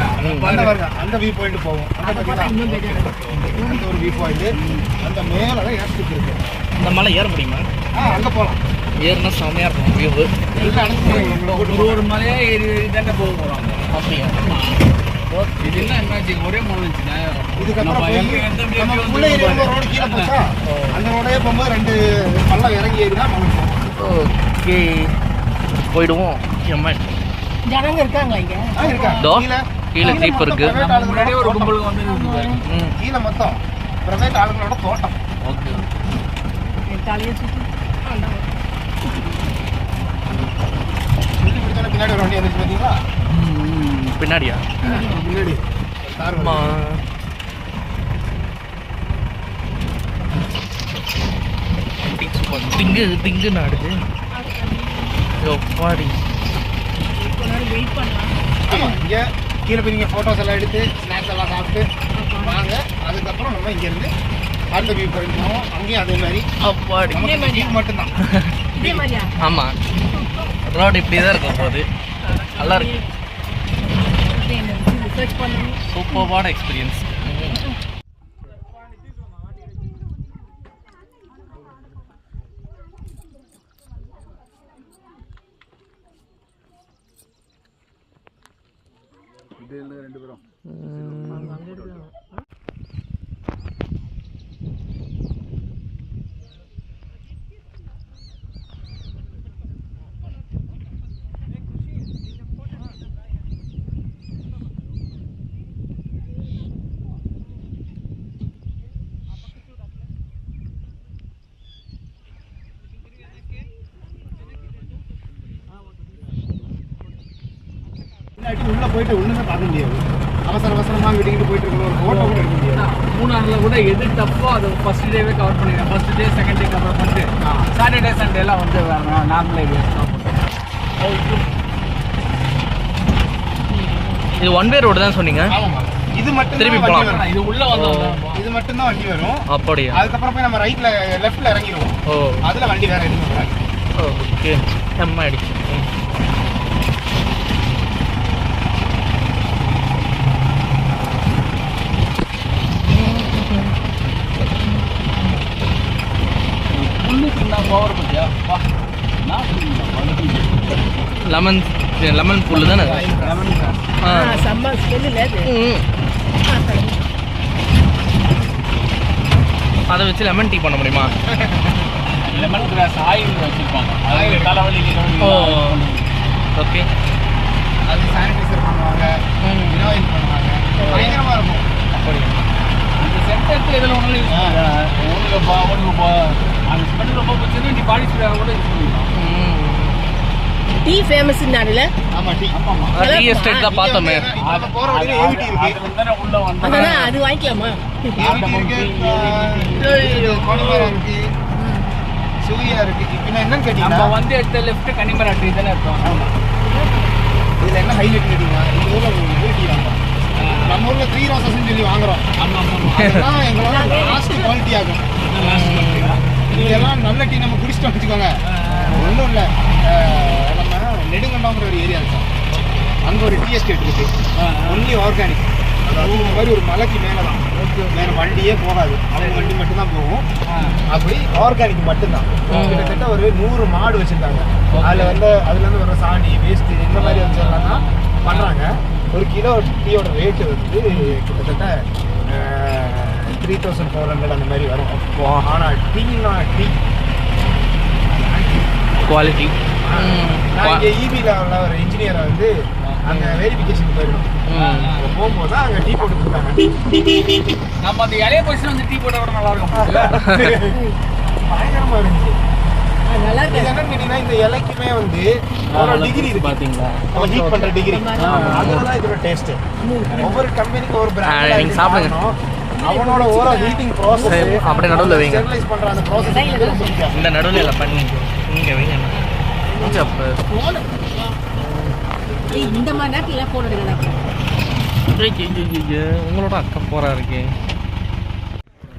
அந்த பாருங்க, அந்த வியூ பாயிண்ட் போவோம். அந்த பாத்தீங்கன்னா அந்த ஒரு வியூ பாயிண்ட். அந்த மேல தான் ஏர்ஸ்ட்ரிப் இருக்கு. இந்த மலை ஏற முடியுமா? அங்க போலாம். ஏறுனா செமையாக இருக்கும் வியூ. எல்லாம் அனுப்பி ஒரு மலையா ஏறி தானே போக போகிறாங்க. அப்படியா? இதெல்லாம் என்னாச்சு ஒரே மலை இருந்துச்சுன்னா இதுக்கப்புறம் போய் நம்ம உள்ள ஏறி வந்த ரோடு கீழே போச்சா அந்த ரோடே போகும்போது 2 பள்ளம் இறங்கி ஏறினா மலைப்போம். ஓகே போயிடுவோம். எம்என் ஜனங்க இருக்காங்க இங்க இருக்கா தோ, கீழே கீழே ஜீப் இருக்கு. முன்னாடியே ஒரு கும்பலுக்கு வந்து ம் கீழே மொத்தம் பிரைவேட் ஆளுங்களோட தோட்டம். ஓகே தலையை சுற்றி சுற்றி பிடிச்சோன்னா பின்னாடி ஒரு வண்டி வந்துச்சு பார்த்தீங்களா? பின்னாடியா? முன்னாடி கார் அம்மா திங்கு நாடுது. எப்பாடி வெயிட் பண்ணலாம் ஆமாம். இங்கே கீழே போய் நீங்கள் ஃபோட்டோஸ் எல்லாம் எடுத்து ஸ்நாக்ஸ் எல்லாம் சாப்பிட்டு வாங்க. அதுக்கப்புறம் நம்ம இங்கேருந்து அடுத்த வியூ பாயிண்ட் போவோம். அங்கேயும் அதே மாதிரி அப்பாடி. நமக்கு ஜீப் மட்டும்தான். இதே மாதிரியா ஆமாம் ரோடு இப்படி தான் இருக்கும் போது நல்லா இருக்கு. ரிசர்ச் பண்ணணும் சூப்பர்பான எக்ஸ்பீரியன்ஸ். இல்லாட்டி உள்ளே போயிட்டு ஒன்றுமே பார்க்க முடியாது. அவசரமாக விட்டுக்கிட்டு போயிட்டு இருக்கணும். ஒரு ஃபோட்டோ கூட எடுக்க முடியாது. மூணாறுல கூட எது தப்போ அதை ஃபர்ஸ்ட் டேவே கவர் பண்ணிடுறேன். First day second day cover பண்ணிட்டு சாட்டர்டே சண்டே எல்லாம் வந்து நார்மல் ஏரியா. இது ஒன் வே ரோடு தான் சொன்னீங்க. ஆமாம். இது மட்டும் திருப்பி வண்டி போலாம். வரும். இது உள்ள வந்தோம். இது மட்டும்தான் வண்டி வரும். அப்படியா? அதுக்கப்புறம் போய் நம்ம ரைட்ல லெஃப்ட்ல இறங்கிடுவோம். ஓ அதுல வண்டி வேற எதுவும் வராது. ஓகே செம்ம ஆயிடுச்சு. லெமன் புல்லு தானே அது? ஆ செம்ம ஸ்மெல் இல்லை அது. அதை வச்சு லெமன் டீ பண்ண முடியுமா? லெமன் கிராஸ் ஆயில் வச்சுருப்பாங்க. ஆயில் தலைவலி ஓ ஓகே. அது சானிடைசர் பண்ணுவாங்க, வினோயில் பண்ணுவாங்க, பயங்கரமாக இருக்கும். அப்படி இந்த சென்ட் எடுத்து எதில் ஒன்றும் யூஸ் பண்ணுங்க. அந்த ஸ்மெல் ரொம்ப பிடிச்சது. நீ பாடி ஸ்ப்ரே கூட யூஸ் பண்ணிக்கலாம். டீ ஃபேமஸ் நாடுல. ஆமாம், டீ. டீ எஸ்டேட் தான் பார்த்தோமே. அது போகிற வழியில் ஏவிடி இருக்கு. உள்ள வந்து அதான் அது வாங்கிக்கலாமா? ஏவிடி இருக்கு, கோணிமரம் இருக்கு, சுவியா இருக்கு. இப்போ என்னன்னு நம்ம கேட்டீங்கன்னா வந்து எடுத்த லெஃப்ட் கன்னிமரா ட்ரீ தானே இருக்கும். இதில் என்ன ஹைலைட் கேட்டீங்கன்னா இந்த ஊரில் டீ வாங்குறோம். நம்ம ஊரில் 3 ரோசஸ்ன்னு சொல்லி வாங்குறோம். அதெல்லாம் எங்களோட லாஸ்ட் குவாலிட்டி ஆகும். இதெல்லாம் நல்ல டீ நம்ம குடிச்சிட்டோம் வச்சுக்கோங்க. ஒன்றும் இல்லை, நம்ம நெடுங்கண்டங்கிற ஒரு ஏரியா இருக்கும். அங்கே ஒரு டீ எஸ்டேட் இருக்கு, ஒன்லி ஆர்கானிக். அதாவது இந்த மாதிரி ஒரு மலைக்கு மேலே தான், வேறு வண்டியே போகாது, அவங்க வண்டி மட்டும்தான் போகும். அப்படி ஆர்கானிக் மட்டும்தான். கிட்டத்தட்ட ஒரு 100 மாடு வச்சுருக்காங்க. அதுலேருந்து வர சாணி வேஸ்ட்டு இந்த மாதிரி வச்செல்லாம் தான் பண்ணுறாங்க. ஒரு கிலோ டீயோட ரேட்டு வந்து கிட்டத்தட்ட 3400 அந்த மாதிரி வரும். ஆனால் டீனா டீ குவாலிட்டி. நான் இங்கே ஈபியில் உள்ள ஒரு இன்ஜினியரை வந்து அங்கே வெரிஃபிகேஷன் போயிடணும். போகும்போது தான் அங்கே டீ போட்டு கொடுத்தாங்க. நம்ம அந்த இலைய பொசிஷன் வந்து டீ போட்டால் கூட நல்லா இருக்கும். பயங்கரமாக இருந்துச்சு. நல்லா இது இருக்கு. என்னன்னு கேட்டீங்கன்னா இந்த இலைக்குமே வந்து ஒரு டிகிரி இருக்கு. பார்த்தீங்களா? நம்ம ஹீட் பண்ணுற டிகிரி, அதுதான் இதோட டேஸ்ட்டு. ஒவ்வொரு கம்பெனிக்கு ஒரு நீங்க சாப்பிடுங்க. பிராண்ட் அவனோட ஓரோ ஹீட்டிங் ப்ராசஸ் அப்படியே நடுவில் வைங்க. ஸ்டெரிலைஸ் பண்ணுற அந்த ப்ராசஸ் இந்த நடுவில் எல்லாம் பண்ணி இங்கே வைங்க. அப்போ இந்த மாதிரி நேரத்துல போன் எடுக்கலாம். உங்களோட அக்கா போறா இருக்கு.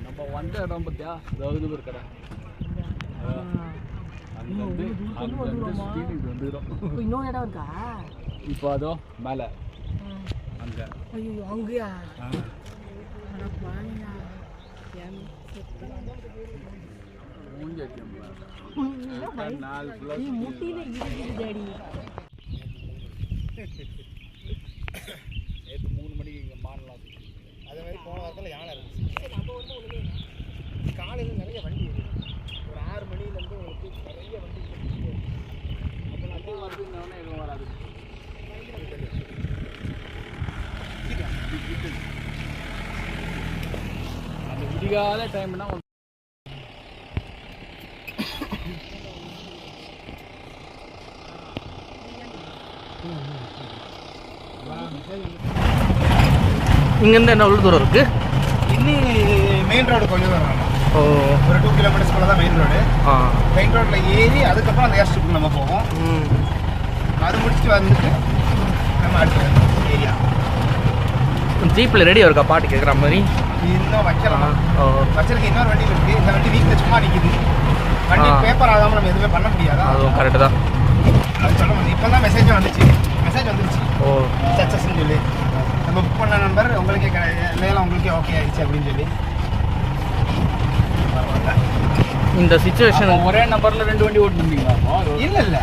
நம்ம வந்த இடம் பார்த்தியா, அதாவது ஒரு கடை அங்கே வந்து வந்துடும். இன்னொரு இடம் இருக்கா? இப்போ அதோ மேலே அங்கே ஐயோ அங்கயா? முட்டியில இருக்குது டாடி. நேற்று 3 மணிக்கு இங்கே மாறலாம். அதே மாதிரி போன வாரத்தில் யானை இருந்துச்சு. காலையில் நிறைய வண்டி இருக்குது. ஒரு 6 மணிலேருந்து உங்களுக்கு நிறைய வண்டி அப்புறம் அப்படியே வருதுன்னா எதுவும் வராது. அந்த விடிகாத டைம்னா இங்கேருந்து என்ன எவ்வளோ தூரம் இருக்கு? இன்னும் மெயின் ரோடு கொஞ்சம் தூரம் வரணும். ஓ ஒரு 2 கிலோமீட்டர்ஸ்க்குள்ள தான் மெயின் ரோடு. ஆ மெயின் ரோட்டில் ஏறி அதுக்கப்புறம் அந்த ஏர் ஸ்ட்ரிப்புக்கு நம்ம போவோம். அது முடிச்சுட்டு வந்துட்டு நம்ம அடுத்த ஏரியா. ஜீப்பில் ரெடியாக இருக்கா பாட்டு கேட்குற மாதிரி? இன்னும் வைக்கலாம். ஓ வச்சிருக்க இன்னொரு வண்டி இருக்குது. இந்த வண்டி வீட்டில் சும்மா நிற்கிது. வண்டி பேப்பர் ஆகாமல் நம்ம எதுவுமே பண்ண முடியாதா? அதுவும் கரெக்டு தான். அது சொல்ல முடியும். இப்போ தான் மெசேஜ் வந்துருச்சு. ஓ சக்ஸஸ்ன்னு சொல்லி நம்ம புக் பண்ண நம்பர் உங்களுக்கே இல்லையெல்லாம் உங்களுக்கே ஓகே ஆகிடுச்சு அப்படின்னு சொல்லி. இந்த சுச்சுவேஷன் ஒரே நம்பரில் 2 வண்டி ஓட்டுனீங்களா? இல்லை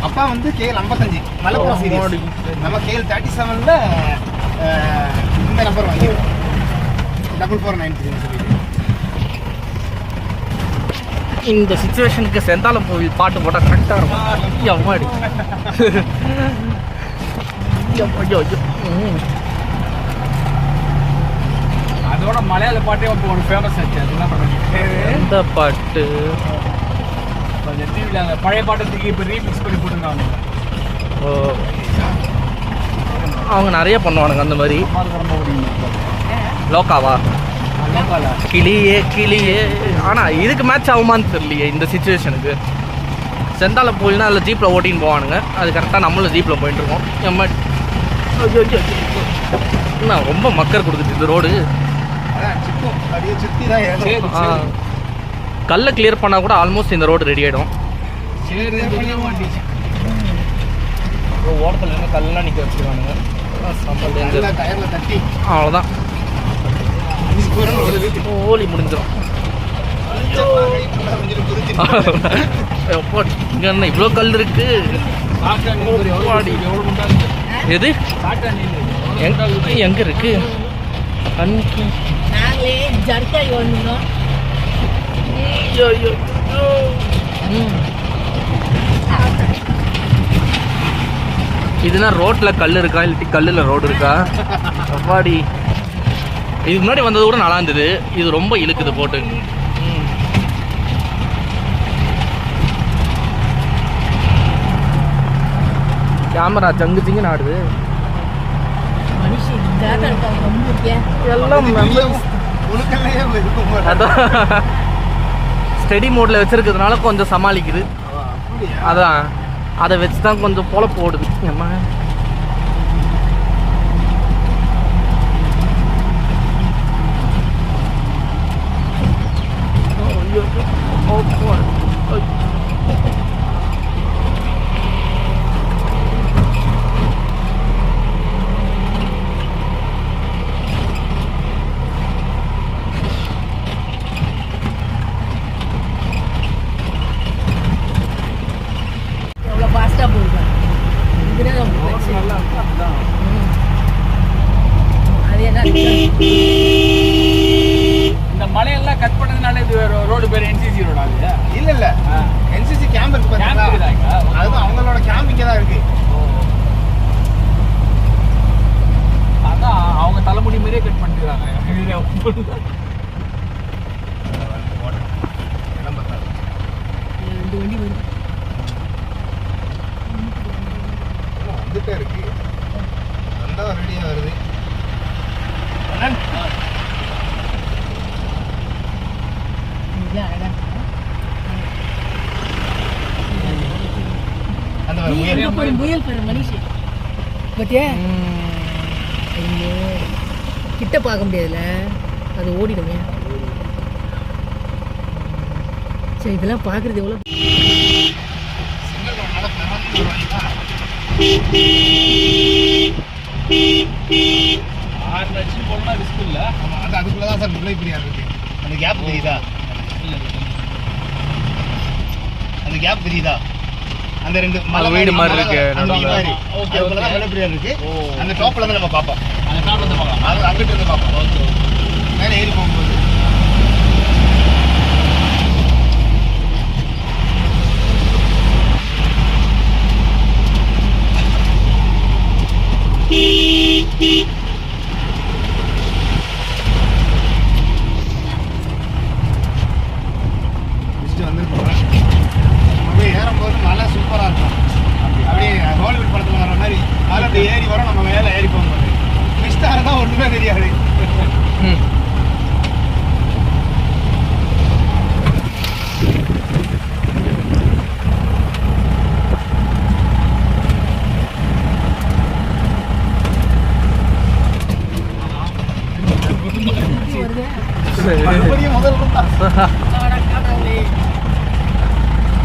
அப்பா வந்து KL 55 மலப்புரம் சீரிஸ். நம்ம KL 37ல் இந்த நம்பர் வாங்கிடுவோம் 4493 சொல்லிட்டு. இந்த சுச்சுவேஷனுக்கு செந்தாளம் கோவில் பாட்டு போட்டால் கரெக்டாக இருக்கும். அம்மாடி ஐயோ அதோட மலையாள பாட்டே இப்போ ஒன்று ஃபேமஸ் ஆச்சு. அது என்ன பண்ணுறீங்க? எந்த பாட்டு? அந்த டிவியில் அந்த பழைய பாட்டத்துக்கு இப்போ ரீமிக்ஸ் பண்ணி போட்டுருக்காங்க. ஓ அவங்க நிறைய பண்ணுவானுங்க அந்த மாதிரி. ரொம்ப பிடிக்கும். லோக்காவா? லோக்கால கிளியே. ஆனால் இதுக்கு மேட்ச் ஆகுமான்னு தெரியலையே இந்த சுச்சுவேஷனுக்கு. செந்தாளம் கோயில்னா அதில் ஜீப்பில் ஓட்டின்னு போவானுங்க. அது கரெக்டாக நம்மளும் ஜீப்பில் போயிட்டு இருக்கோம். எம்மாடி என்ன ரொம்ப மக்கர் கொடுக்குது இந்த ரோடு. அதான் சுத்தம் அப்படியே சுற்றி தான் ஏறும். கல்லை கிளியர் பண்ணால் கூட ஆல்மோஸ்ட் இந்த ரோடு ரெடி ஆகிடும். ஓரத்தில் இருந்து கல்லாம் நிற்க வச்சுருவானுங்க. டயரில் தட்டி அவ்வளோதான், ஓலி முடிஞ்சிடும். எப்போ இங்கே என்ன இவ்வளோ கல் இருக்கு? எது எங்க இருக்கு? கண்ணுக்கு நாங்களே ஜர்க்காய் வந்தோம். இதுனா ரோட்ல கல் இருக்கா இல்லாட்டி கல்லுல ரோடு இருக்கா? அப்பாடி, இதுக்கு முன்னாடி வந்தது கூட நல்லா இருந்தது, இது ரொம்ப இழுக்குது போட்டு. கேமரா ஜங்கு ஜிங்குன்னு ஆடுது. மனுஷன் ஜாக்கா இருக்காங்க ரொம்ப இருக்கே. எல்லாம் அதான் ஸ்டடி மோட்ல வச்சிருக்கிறதுனால கொஞ்சம் சமாளிக்குது. அதான் அதை வச்சு தான் கொஞ்சம் போல போடுது. அம்மா எவ்வளோ ஃபாஸ்ட்டாக போயிருக்காங்க. இதுதான் ரொம்ப பிரச்சனை. அது என்ன இந்த மலையெல்லாம் கட் பண்ணதுனால இது ரோடு பேர் NCC ரோடு ஆகுது. இல்ல NCC கேம்ப் இருக்கு பாத்தீங்களா? அதுதான் அவங்களோட கேம்ப் இங்க தான் இருக்கு. அதான் அவங்க தலைமுடி மாதிரியே கட் பண்ணிக்கிறாங்க. ரெண்டு வண்டி வரும். வந்துட்டே இருக்கு. வந்தா ரெடியா வருது. இதுதான் அழகா இருக்கு. அந்த நீ எங்க போய் முயல் பாரு மனுஷி. பத்தியா? ஐயோ கிட்ட பார்க்க முடியாதுல்ல, அது ஓடிடுமே. சரி, இதெல்லாம் பார்க்குறது எவ்வளோ. போனா ரிஸ்க் இல்ல. அது அதுக்குள்ளதான் சார் முல்லை பெரியார் இருக்கு. அந்த கேப் தெரியுதா? அந்த கேப் தெரியுதா? அந்த ரெண்டு மலை வீடு மாதிரி இருக்கு. அதுக்குள்ளதான் முல்லை பெரியார் இருக்கு. அந்த டாப்ல இருந்து நம்ம பார்ப்போம். அந்த டாப்ல இருந்து பார்க்கலாம். அது அங்கிட்டு இருந்து பார்ப்போம். மேலே ஏறி போகும்போது ஏறும்போது மலை சூப்பரா இருக்கும். அப்படியே ஹாலிவுட் படத்துல வர மாதிரி மலை அப்படி ஏறி வரும். நம்ம மேலே ஏறி போகும்போது மிஸ்டாக தான் ஒன்றுமே தெரியாது. மறுபடியும் முதல்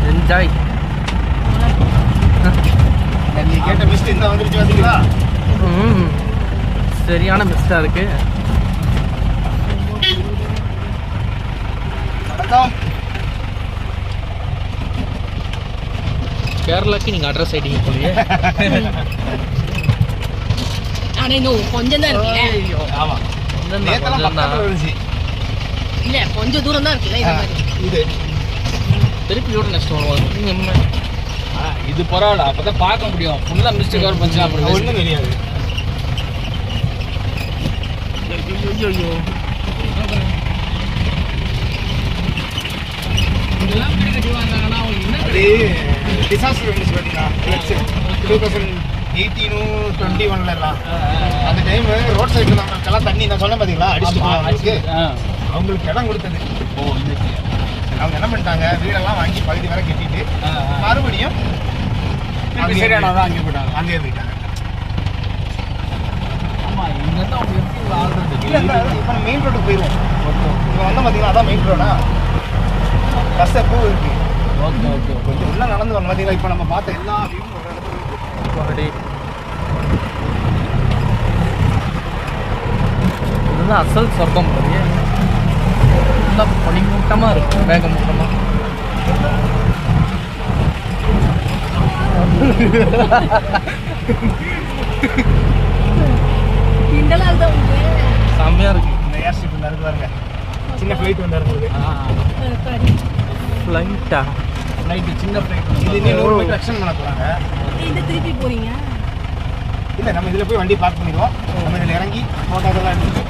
என்ஜாய். நீ கேட்ட மிஸ்ட் இந்த வந்துருச்சு பார்த்தீங்களா? சரியான மிஸ்டா இருக்கு. கேரளாக்கு நீங்க அட்ரஸ் ஆயிட்டீங்க போலியே. ஆனால் இன்னும் கொஞ்சம் தான் இருக்குல்ல. ஆமா, நேத்தெல்லாம் பக்கத்துல இருந்துச்சு. இல்லை, கொஞ்சம் தூரம் தான் இருக்குல்ல இது மாதிரி. இது திருப்பியோட நெக்ஸ்ட் வருவாங்க. இது பரவாயில்ல, அப்பதான் பார்க்க முடியும். ஃபுல்லா மிஸ்டேக் கவர் பண்ணிச்சா அப்புறம் ஒன்றும் தெரியாது. ஐயோ இதெல்லாம் வீடு கட்டி வாங்கினாங்கன்னா அவங்க என்ன அது டிசாஸ்டர் வந்துச்சு பார்த்தீங்கன்னா 2018-21 எல்லாம். அந்த டைம் ரோட் சைடில் நம்மளுக்கெல்லாம் தண்ணி நான் சொன்னேன் பார்த்தீங்களா, அடிச்சுட்டு அவங்களுக்கு இடம் கொடுத்தது. அவங்க என்ன பண்ணிட்டாங்க, வீடெல்லாம் வாங்கி பகுதி வரை கட்டிட்டு மறுபடியும் சரியானதான் அங்கே போயிட்டாங்க. அங்கே இருந்துட்டாங்க. ஆமாம், இங்கே தான் அவங்க எப்படி ஆள்றது. இல்லை, இப்போ நம்ம மெயின் ரோட்டுக்கு போயிடுவோம். இப்போ வந்தோம் பார்த்தீங்களா, அதான் மெயின் ரோடா. பஸ் எப்போ இருக்கு. ஓகே ஓகே, கொஞ்சம் உள்ள நடந்து வரணும் பார்த்தீங்களா. இப்போ நம்ம பார்த்த எல்லா வியூவும் ஒரு இடத்துல இருக்கு. இதுதான் அசல் சொர்க்கம். ஃபுல்லாக பனிமூட்டமாக இருக்கும், வேகமூட்டமாக. செம்மையாக இருக்கு. இந்த ஏர்ஷிப் இந்த இருக்கு பாருங்க, சின்ன ஃப்ளைட் வந்து இருக்குது. ஃப்ளைட்டா? ஃப்ளைட்டு சின்ன ஃப்ளைட் இது இன்னும் 100 மீட்டர் எக்ஸ்டெண்ட் பண்ண போகிறாங்க. திருப்பி போறீங்க? இல்லை, நம்ம இதில் போய் வண்டி பார்க் பண்ணிடுவோம். நம்ம இதில் இறங்கி ஃபோட்டோக்கெல்லாம் எடுத்துட்டு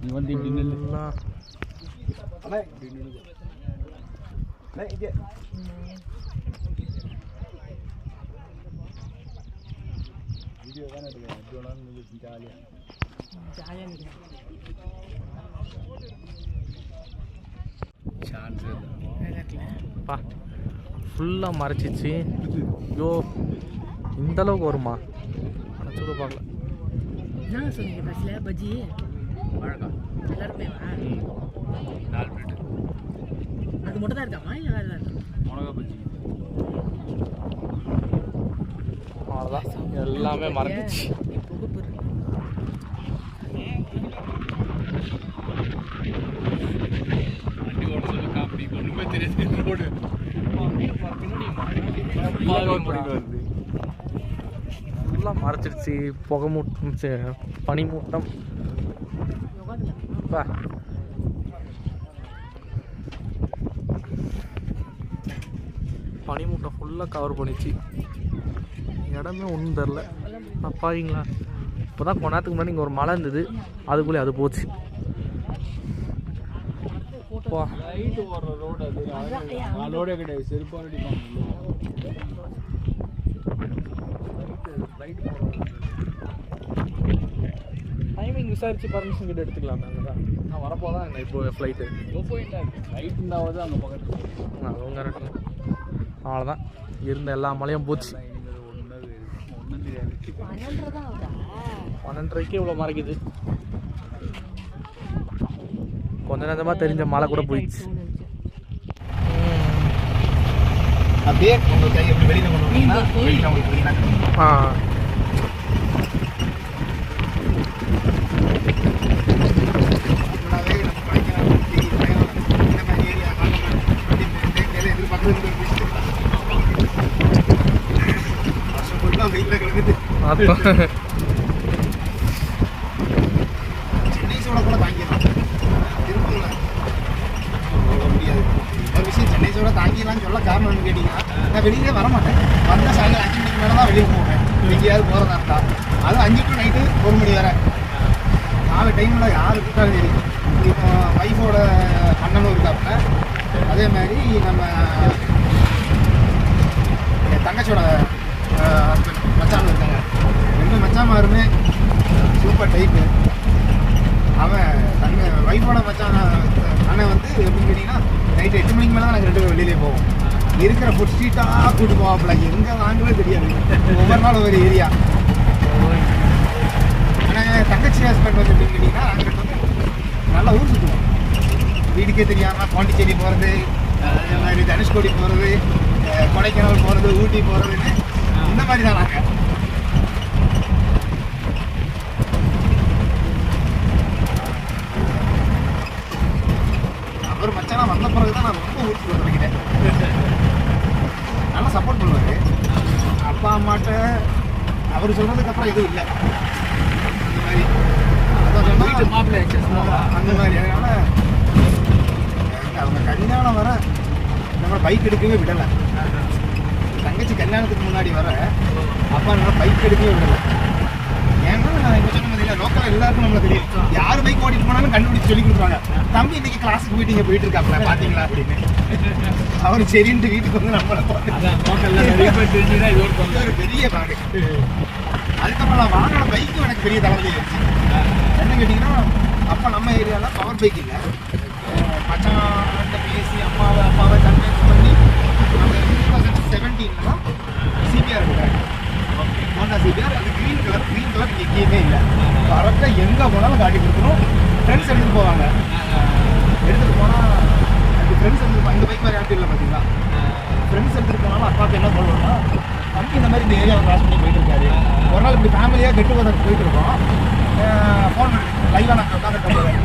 நீ வந்து இப்படி நில்லு. வீடியோ தானே எடுக்கிறேன், எப்படி வேணாலும் ஜாலியாக சான்ஸ் பா ஃபுல்லாக மறைச்சிச்சு. ஐயோ, இந்த அளவுக்கு வருமா? நினச்சோட பார்க்கல. என்ன சொன்னீங்க பஸ்ஸில்? பஜ்ஜி வழக்கம் எல்லாருமே வா? 4 பிளேட்டு அது மட்டும் தான் இருக்காமா இல்லை வேறு தான் இருக்கா? மிளகா பஜ்ஜி. அவ்வளோதான், எல்லாமே மறைச்சிச்சு. புகை வண்டி ஓட சொல்ல காமெடி ஒன்றுமே தெரியாது. ரோடு ஃபுல்லாக மறைச்சிருச்சு. புகை மூட்டம், பனிமூட்டம். பா பனிமூட்டம் ஃபுல்லாக கவர் பண்ணிச்சு. இடமே ஒன்றும் தெரில. அப்பாவீங்களா, இப்போ தான் கொஞ்ச நேரத்துக்கு முன்னாடி இங்கே ஒரு மலை இருந்தது, அதுக்குள்ளே அது போச்சு. லைட்டு ஓடுற ரோடு அது. ரோடே கிடையாது, செருப்பாக அடிப்பாங்க. டைமிங் விசாரிச்சு பர்மிஷன் கிட்ட எடுத்துக்கலாம். அங்கே தான் நான் வரப்போ தான் என்ன இப்போ ஃப்ளைட்டு இப்போ போயிட்டா லைட் இருந்தாவது அங்கே பக்கத்தில் அவங்க கரெக்டு. அவ்வளோதான், இருந்த எல்லா மலையும் போச்சு. ஒன்றும் தெரியாது. 12:30க்கு இவ்வளோ மறைக்குது. கொஞ்ச நேரமாக தெரிஞ்ச மழை கூட போயிடுச்சு. அப்படியே உங்கள் கை எப்படி வெளியில் கொண்டு வந்தீங்கன்னா வெளியில் உங்களுக்கு வீணாக கிடைக்கும். ஆ ஃபுல்லாகவே நம்ம கொடைக்கானல் ஊட்டி, மலையாளம் இந்த மாதிரி ஏரியா எதிர்பார்த்து வருஷம் ஃபுல்லாக வெயிலில் கிடக்குது. அதான் சென்னை சோட கூட தாங்கிடலாம், திருப்பூரில் முடியாது. ஒரு விஷயம் சென்னை சோட தாங்கிடலாம்னு சொல்ல காரணம் என்னன்னு கேட்டிங்கன்னா, நான் வெளியிலே வரமாட்டேன். வந்தால் சாயங்காலம் 5 மணிக்கு மேலே தான் வெளியே போவேன். எங்கேயாவது போகிறதா இருந்தா அது 5 to நைட்டு 1 மணி வரை 4 டைமில் யார் கூட்டாலும் சரி. இப்போ ஒய்ஃபோட அண்ணனும் இருக்காப்புல, அதே மாதிரி நம்ம என் தங்கச்சியோட ஹஸ்பண்ட் மச்சான் இருக்காங்க. 2 மச்சாமாருமே சூப்பர் டைப்பு. அவன் தங்க ஒய்ஃபோட மச்சான் அண்ணன் வந்து எப்படின்னு கேட்டிங்கன்னா நைட்டு 8 மணிக்கு மேலே தான் நாங்கள் 2 பேரும் வெளியிலே போவோம். இருக்கிற ஃபுட் ஸ்ட்ரீட்டாக கூட்டு போவாப்புல, எங்கே வாங்கவே தெரியாது. ஒவ்வொரு நாள் ஒரு ஏரியா. ஆனால் தங்கச்சி ஹஸ்பண்ட் வந்து எப்படின்னு கேட்டிங்கன்னா நாங்கள் வந்து நல்லா ஊர் சுற்றுவோம். வீட்டுக்கே தெரியாமல் பாண்டிச்சேரி போகிறது, அதே மாதிரி தனுஷ்கோடி போகிறது, கொடைக்கானல் போகிறது, ஊட்டி போகிறதுன்னு இந்த மாதிரி தான் நாங்கள். அவர் மச்சானா வந்த பிறகு தான் நான் ரொம்ப ஊருக்கு வந்துக்கிட்டேன். நல்லா சப்போர்ட் பண்ணுவார். அப்பா அம்மாட்ட அவர் சொல்கிறதுக்கப்புறம் எதுவும் இல்லை. அந்த மாதிரி அதான் சொன்னால் மாப்பிள்ளை அந்த மாதிரி. அதனால் அவங்க கல்யாணம் வர நம்ம பைக் எடுக்கவே விடலை. தங்கச்சி கல்யாணத்துக்கு முன்னாடி வர அப்பா நம்ம பைக் எடுக்கவே விடலை. ஏன்னா இப்போ சொன்ன மாதிரி லோக்கல் எல்லாருக்கும் நம்மளை தெரியும். யார் பைக் ஓட்டிட்டு போனாலும் கண்டுபிடிச்சு சொல்லி கொடுக்குறாங்க. தம்பி இன்னைக்கு கிளாஸுக்கு போயிட்டு இங்கே போயிட்டு இருக்காப்புல பார்த்தீங்களா அப்படின்னு. அவரு சரின்ட்டு வீட்டுக்கு வந்து நம்மளை ஒரு பெரிய பாடு. அதுக்கப்புறம் நான் வாங்கின பைக்கும் எனக்கு பெரிய தலைவலி ஆயிடுச்சு. என்ன கேட்டிங்கன்னா, அப்போ நம்ம ஏரியாவில் பவர் பைக் இல்லை. மச்சான் பேசி அப்பாவை கன்வின்ஸ் பண்ணி 2017 தான் கிட்ட எங்கே போனாலும் காட்டி கொடுக்கணும். ஃப்ரெண்ட்ஸ் எடுத்துகிட்டு போவாங்க. எடுத்துகிட்டு போனால் ஃப்ரெண்ட்ஸ் எடுத்துகிட்டு இந்த பைக் மாதிரி ஆட்டி இல்லை பார்த்தீங்களா? ஃப்ரெண்ட்ஸ் எடுத்துகிட்டு போனாலும் அப்பாவுக்கு என்ன சொல்லுவோம்னா, தம்பி இந்த மாதிரி இந்த ஏரியாவை கிராஸ் பண்ணி போயிட்டு இருக்காரு. ஒரு நாள் இப்படி ஃபேமிலியாக கெட்டு போகிறதுக்கு போயிட்டு இருக்கோம். ஃபோன் லைவாக நாங்கள் உட்காந்துட்டு போகிறேன்.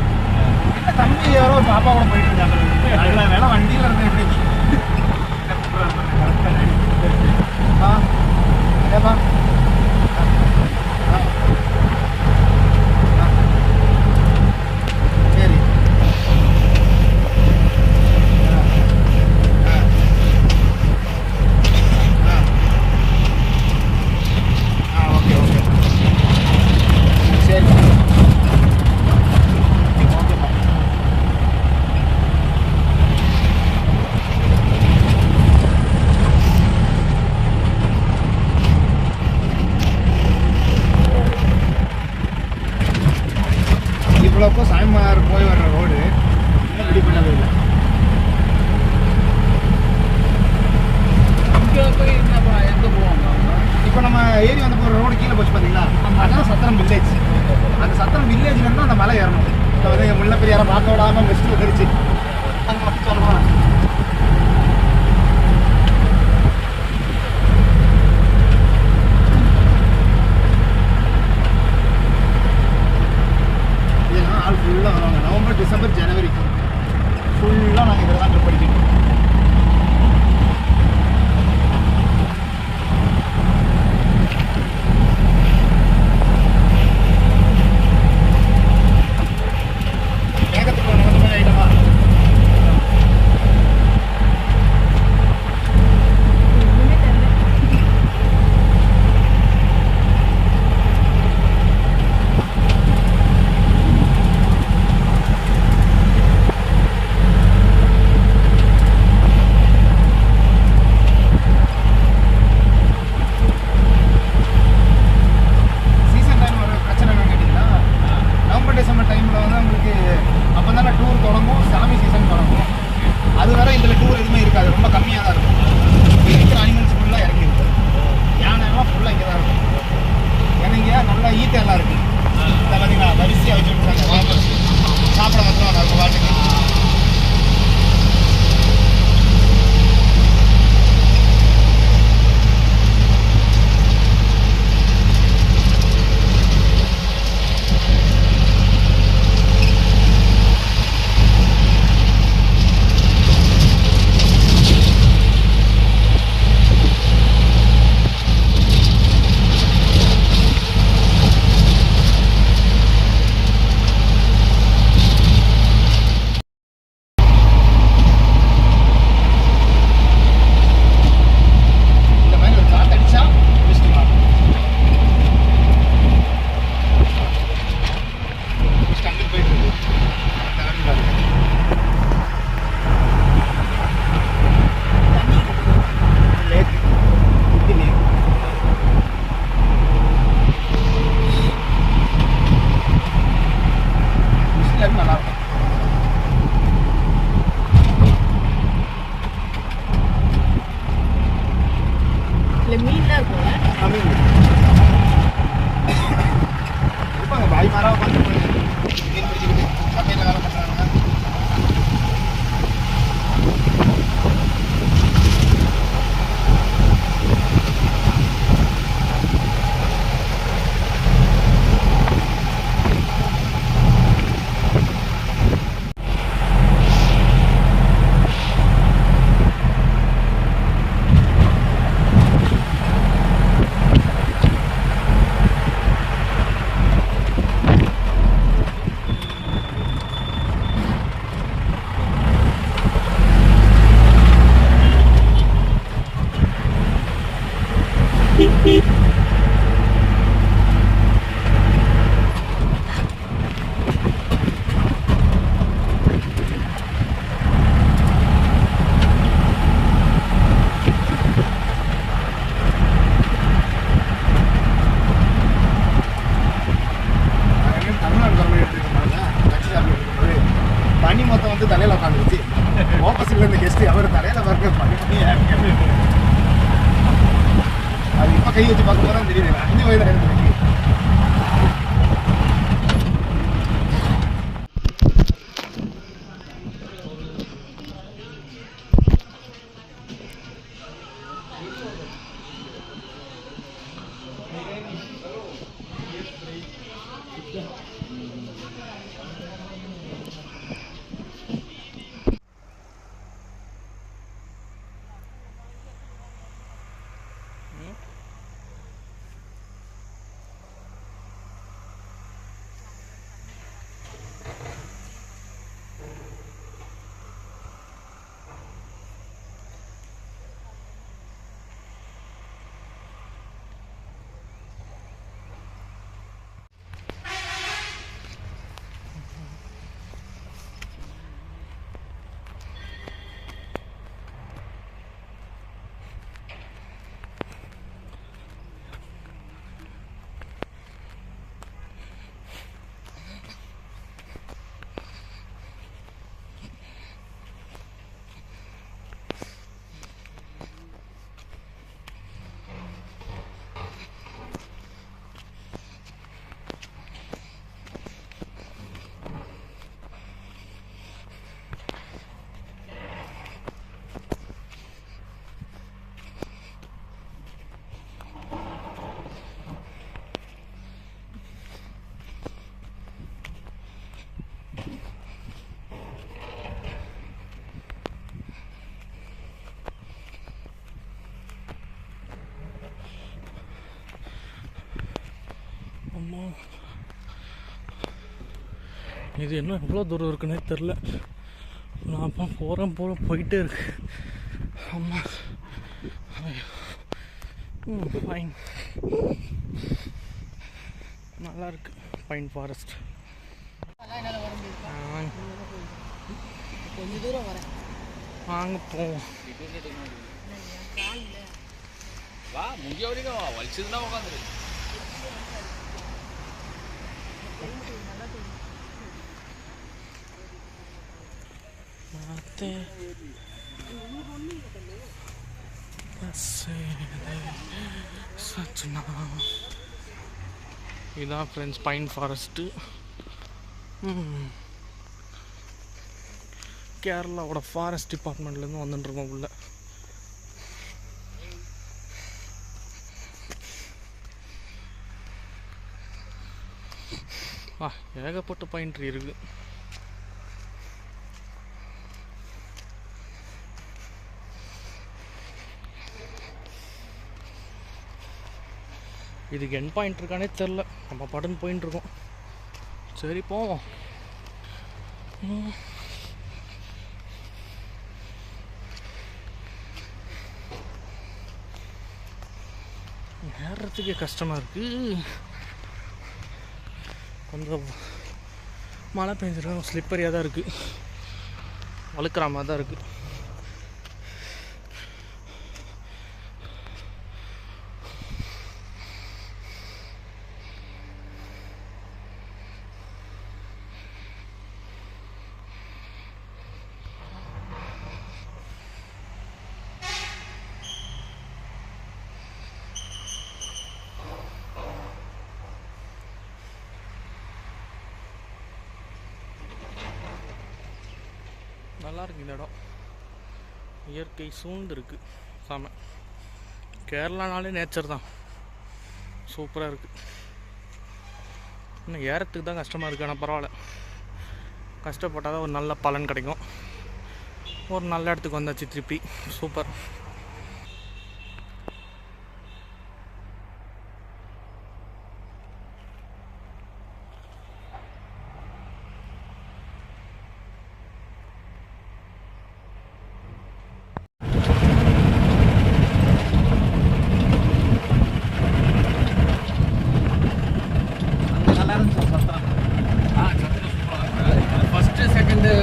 இல்லை தம்பி யாரோ ஒரு பாப்பா கூட போயிட்டு இருக்காங்க. அதில் வேலை வண்டியில் இருந்தேன் எப்படி ஏப்பா சரி ஓகே ஓகே சரி ஓகேப்பா. இவ்வளோக்கும் சாய்மார் போய் வர்ற ரோடு இன்னும் ரெடி பண்ணவே இல்லை. இங்கே போய் என்னப்பா எங்கே போவாங்க அவங்க? இப்போ நம்ம ஏரி வந்து போகிற ரோடு கீழே போச்சு பார்த்தீங்களா? அதான் சத்திரம் வில்லேஜ். அந்த சத்திரம் வில்லேஜ்லேருந்து அந்த மலை ஏறணும். இப்போ வந்து எங்கள் முல்லை பெரியாரை பார்க்க விடாமல் பெஸ்ட்டு வந்துருச்சு. அங்கே மட்டும் சொல்லுவாங்க. இதெல்லாம் ஆள் ஃபுல்லாக வருவாங்க. நவம்பர் டிசம்பர் ஜனவரி ஃபுல்லாக நாங்கள் இதில் தான் ட்ரிப் படிக்கணும். வேகத்துக்கு ஒன்று வந்து ஐட்டமா ஒண்ணுமே தெரியல. சீசன் டைம் ஒரு பிரச்சனை என்னன்னு கேட்டிங்கன்னா, நவம்பர் டிசம்பர் டைமில் வந்து நம்மளுக்கு அப்போ தானே டூர் தொடங்கும், சாமி சீசன் தொடங்கும். அது வரை இதில் டூர் எதுவுமே இருக்காது, ரொம்ப கம்மியாக தான் இருக்கும். இப்போ இருக்கிற அனிமல்ஸ் ஃபுல்லாக இறங்கி இருக்கும். யானைலாம் ஃபுல்லாக இங்கே தான் இருக்கும். ஏன்னா இங்கே நல்லா ஈட்டெல்லாம் இருக்குது. இதை பார்த்தீங்கன்னா வரிசையாக வச்சுருக்காங்க. சாப்பிட வந்துடும் நம்ம பாட்டுக்கு. இந்த மாதிரி ஒரு காற்று அடிச்சா முடிச்சுக்கலாம். அங்கே போயிட்டு இருக்கு. லேக் குட்டி லேக். மிஷின் நல்லா இருக்கும். இல்ல மீன்லாம் இருக்கும்ல. அமீன் இருப்பாங்க பாய் மாறா உட்காந்து மீன் பிடிச்சிக்கிட்டு சமையல் வேலை பண்ணுறாங்க. கை வச்சு பார்க்கும்போது தான் தெரியுது 5 வயது எனக்கு இது என்ன எவ்வளோ தூரம் இருக்குன்னே தெரில. நான் அப்போ போயிட்டே இருக்கு. ஆமாம். ஃபைன், நல்லா இருக்கு பைன் ஃபாரஸ்ட். கொஞ்சம் தூரம் வரேன், வாங்க போவோம். வா முடிய வரைக்கும் வா, வலிச்சதுன்னா உட்காந்துரு. இதுதான் ஃப்ரெண்ட்ஸ் பைன் ஃபாரஸ்ட்டு. கேரளாவோட ஃபாரஸ்ட் டிபார்ட்மெண்ட்லேருந்து வந்துட்டுருக்கோம் உள்ள. ஏகப்பட்ட பைன் ட்ரீ இருக்குது. இதுக்கு என் பாயிண்ட் இருக்கானே தெரில. நம்ம படன் போயின்னு இருக்கோம். சரி போவோம். ஏறுறதுக்கே கஷ்டமாக இருக்குது. கொஞ்சம் மழை பெஞ்சிடும், ஸ்லிப்பரியாக தான் இருக்குது, வழுக்கிற மாதிரி தான் இருக்குது. நல்லா இருக்கு இந்த இடம், இயற்கை சூழ்ந்து இருக்கு. சாம கேரளானாலே நேச்சர் தான், சூப்பராக இருக்குது. இன்னும் ஏறத்துக்கு தான் கஷ்டமாக இருக்குது. ஆனால் பரவாயில்ல, கஷ்டப்பட்டால் தான் ஒரு நல்ல பலன் கிடைக்கும். ஒரு நல்ல இடத்துக்கு வந்தாச்சு திருப்பி. Super.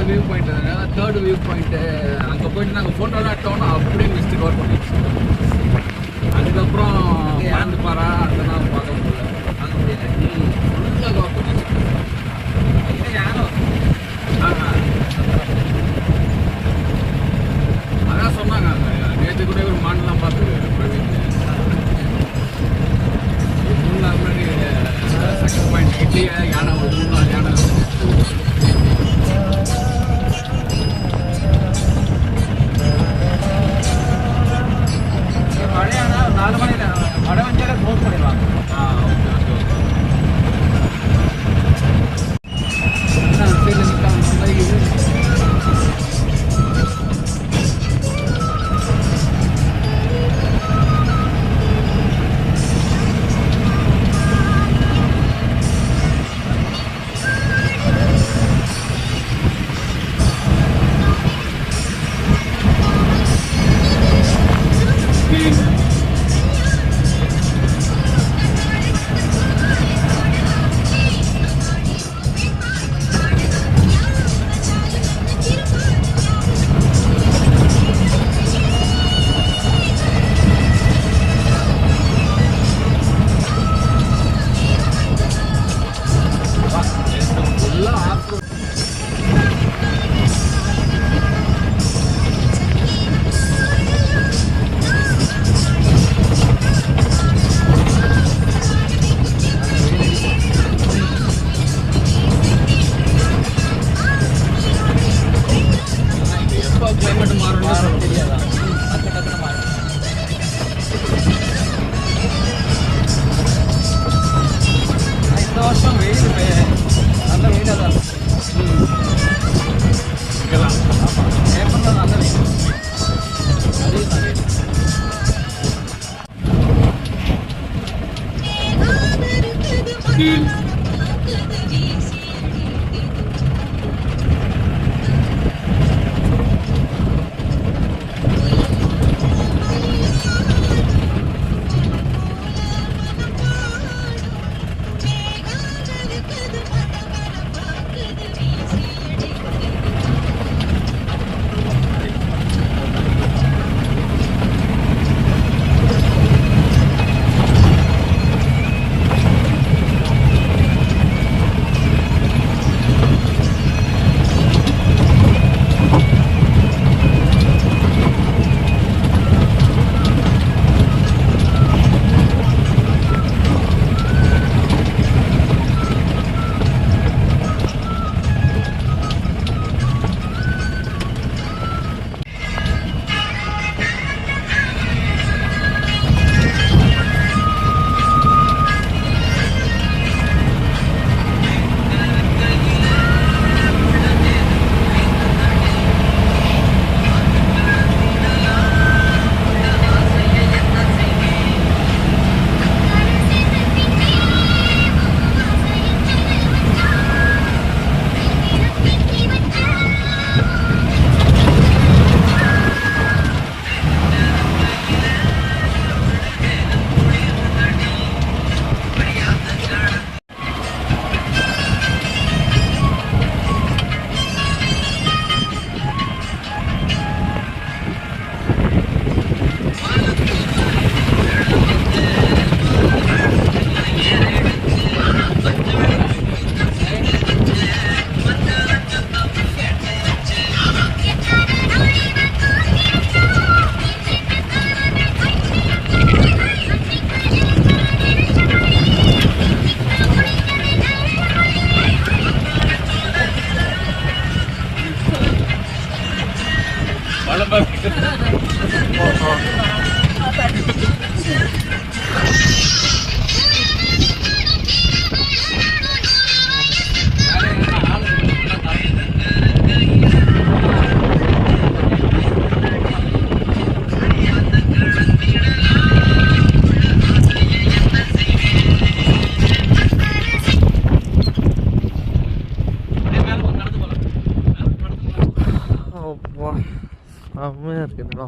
View point, third view point அங்கே போயிட்டு நாங்கள் ஃபோட்டோலாம் எடுத்தோம்னா அப்படியே மிஸ்ட் கவர் பண்ணிடுச்சு. அதுக்கப்புறம் பாந்து பாரா அதெல்லாம் பார்க்க முடியல, பார்க்க முடியல, ஃபுல்லாக கவர் பண்ணிடுச்சு. அதான் சொன்னாங்க நேற்று கூட ஒரு மாடலாம் பார்த்து பிரவீன். மூணு நாள் முன்னாடி செகண்ட் பாயிண்ட் இட்லி யானை, ஒரு 3 நாள் யானை. மழையானா 4 மணியில் மழை வந்தாலே க்ளோஸ் பண்ணிடுவாங்க. சைடில் நிற்காம மாதிரி செம்மையாக இருக்குதுண்ணா.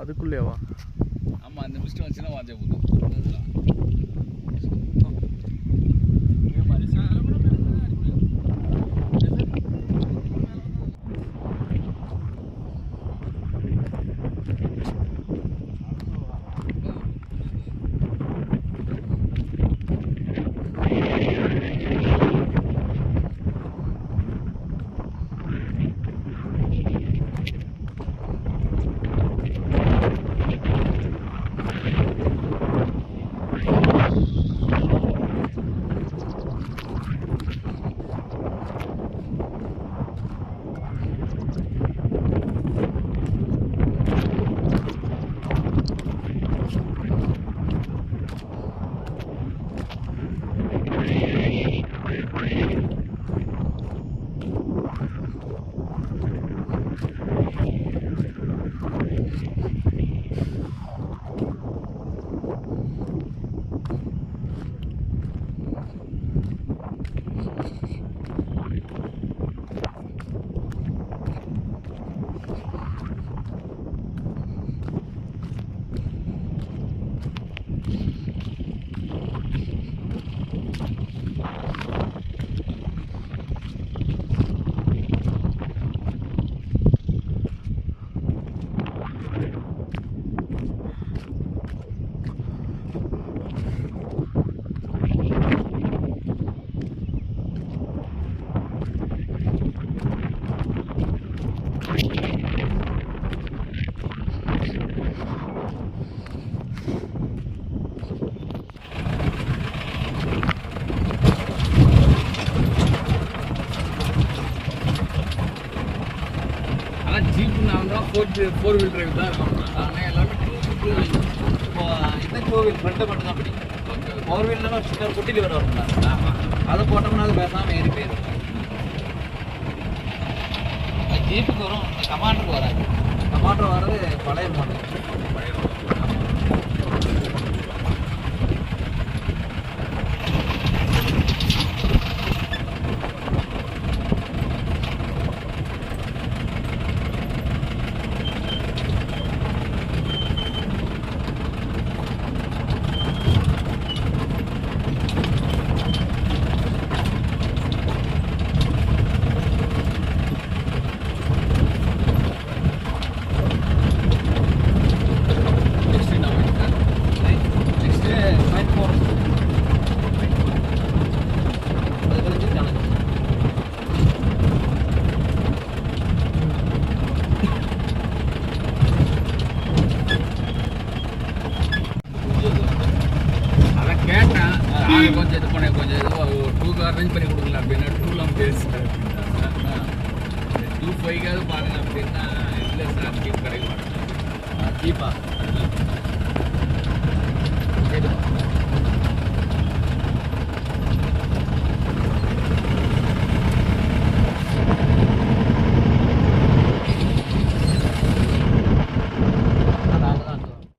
அதுக்குள்ளேவா? ஆமாம், அந்த மிஸ்ட் வந்துச்சுன்னா வாஞ்ச போகுது. ஃபோர் வீல் டிரைவ் தான் இருக்கும். ஆனால் எல்லாமே இப்போ இந்த கோவில் ஃப்ரெண்டு மட்டும் தான் பிடிக்கும். ஃபோர் வீலர்னா சின்ன குட்டி லிவர் வரும்ல, அதை போட்டோம்னா அது பேசாமல் ஏறி போயிடும். ஜீப்புக்கு வரும், கமாண்டருக்கு வராது. கமாண்டர் வர்றது பழைய மாடல். அதான் கேட்டேன். அதை கொஞ்சம் இது பண்ண கொஞ்சம் டூ அரேஞ்ச் பண்ணி கொடுக்கல அப்படின்னா டூலாம் பேசு அப்படின்னா 2.5 பாருங்க அப்படின்னா இல்லை சார் ஜீப் கிடைக்க மாட்டேன். ஜீப்பா சரி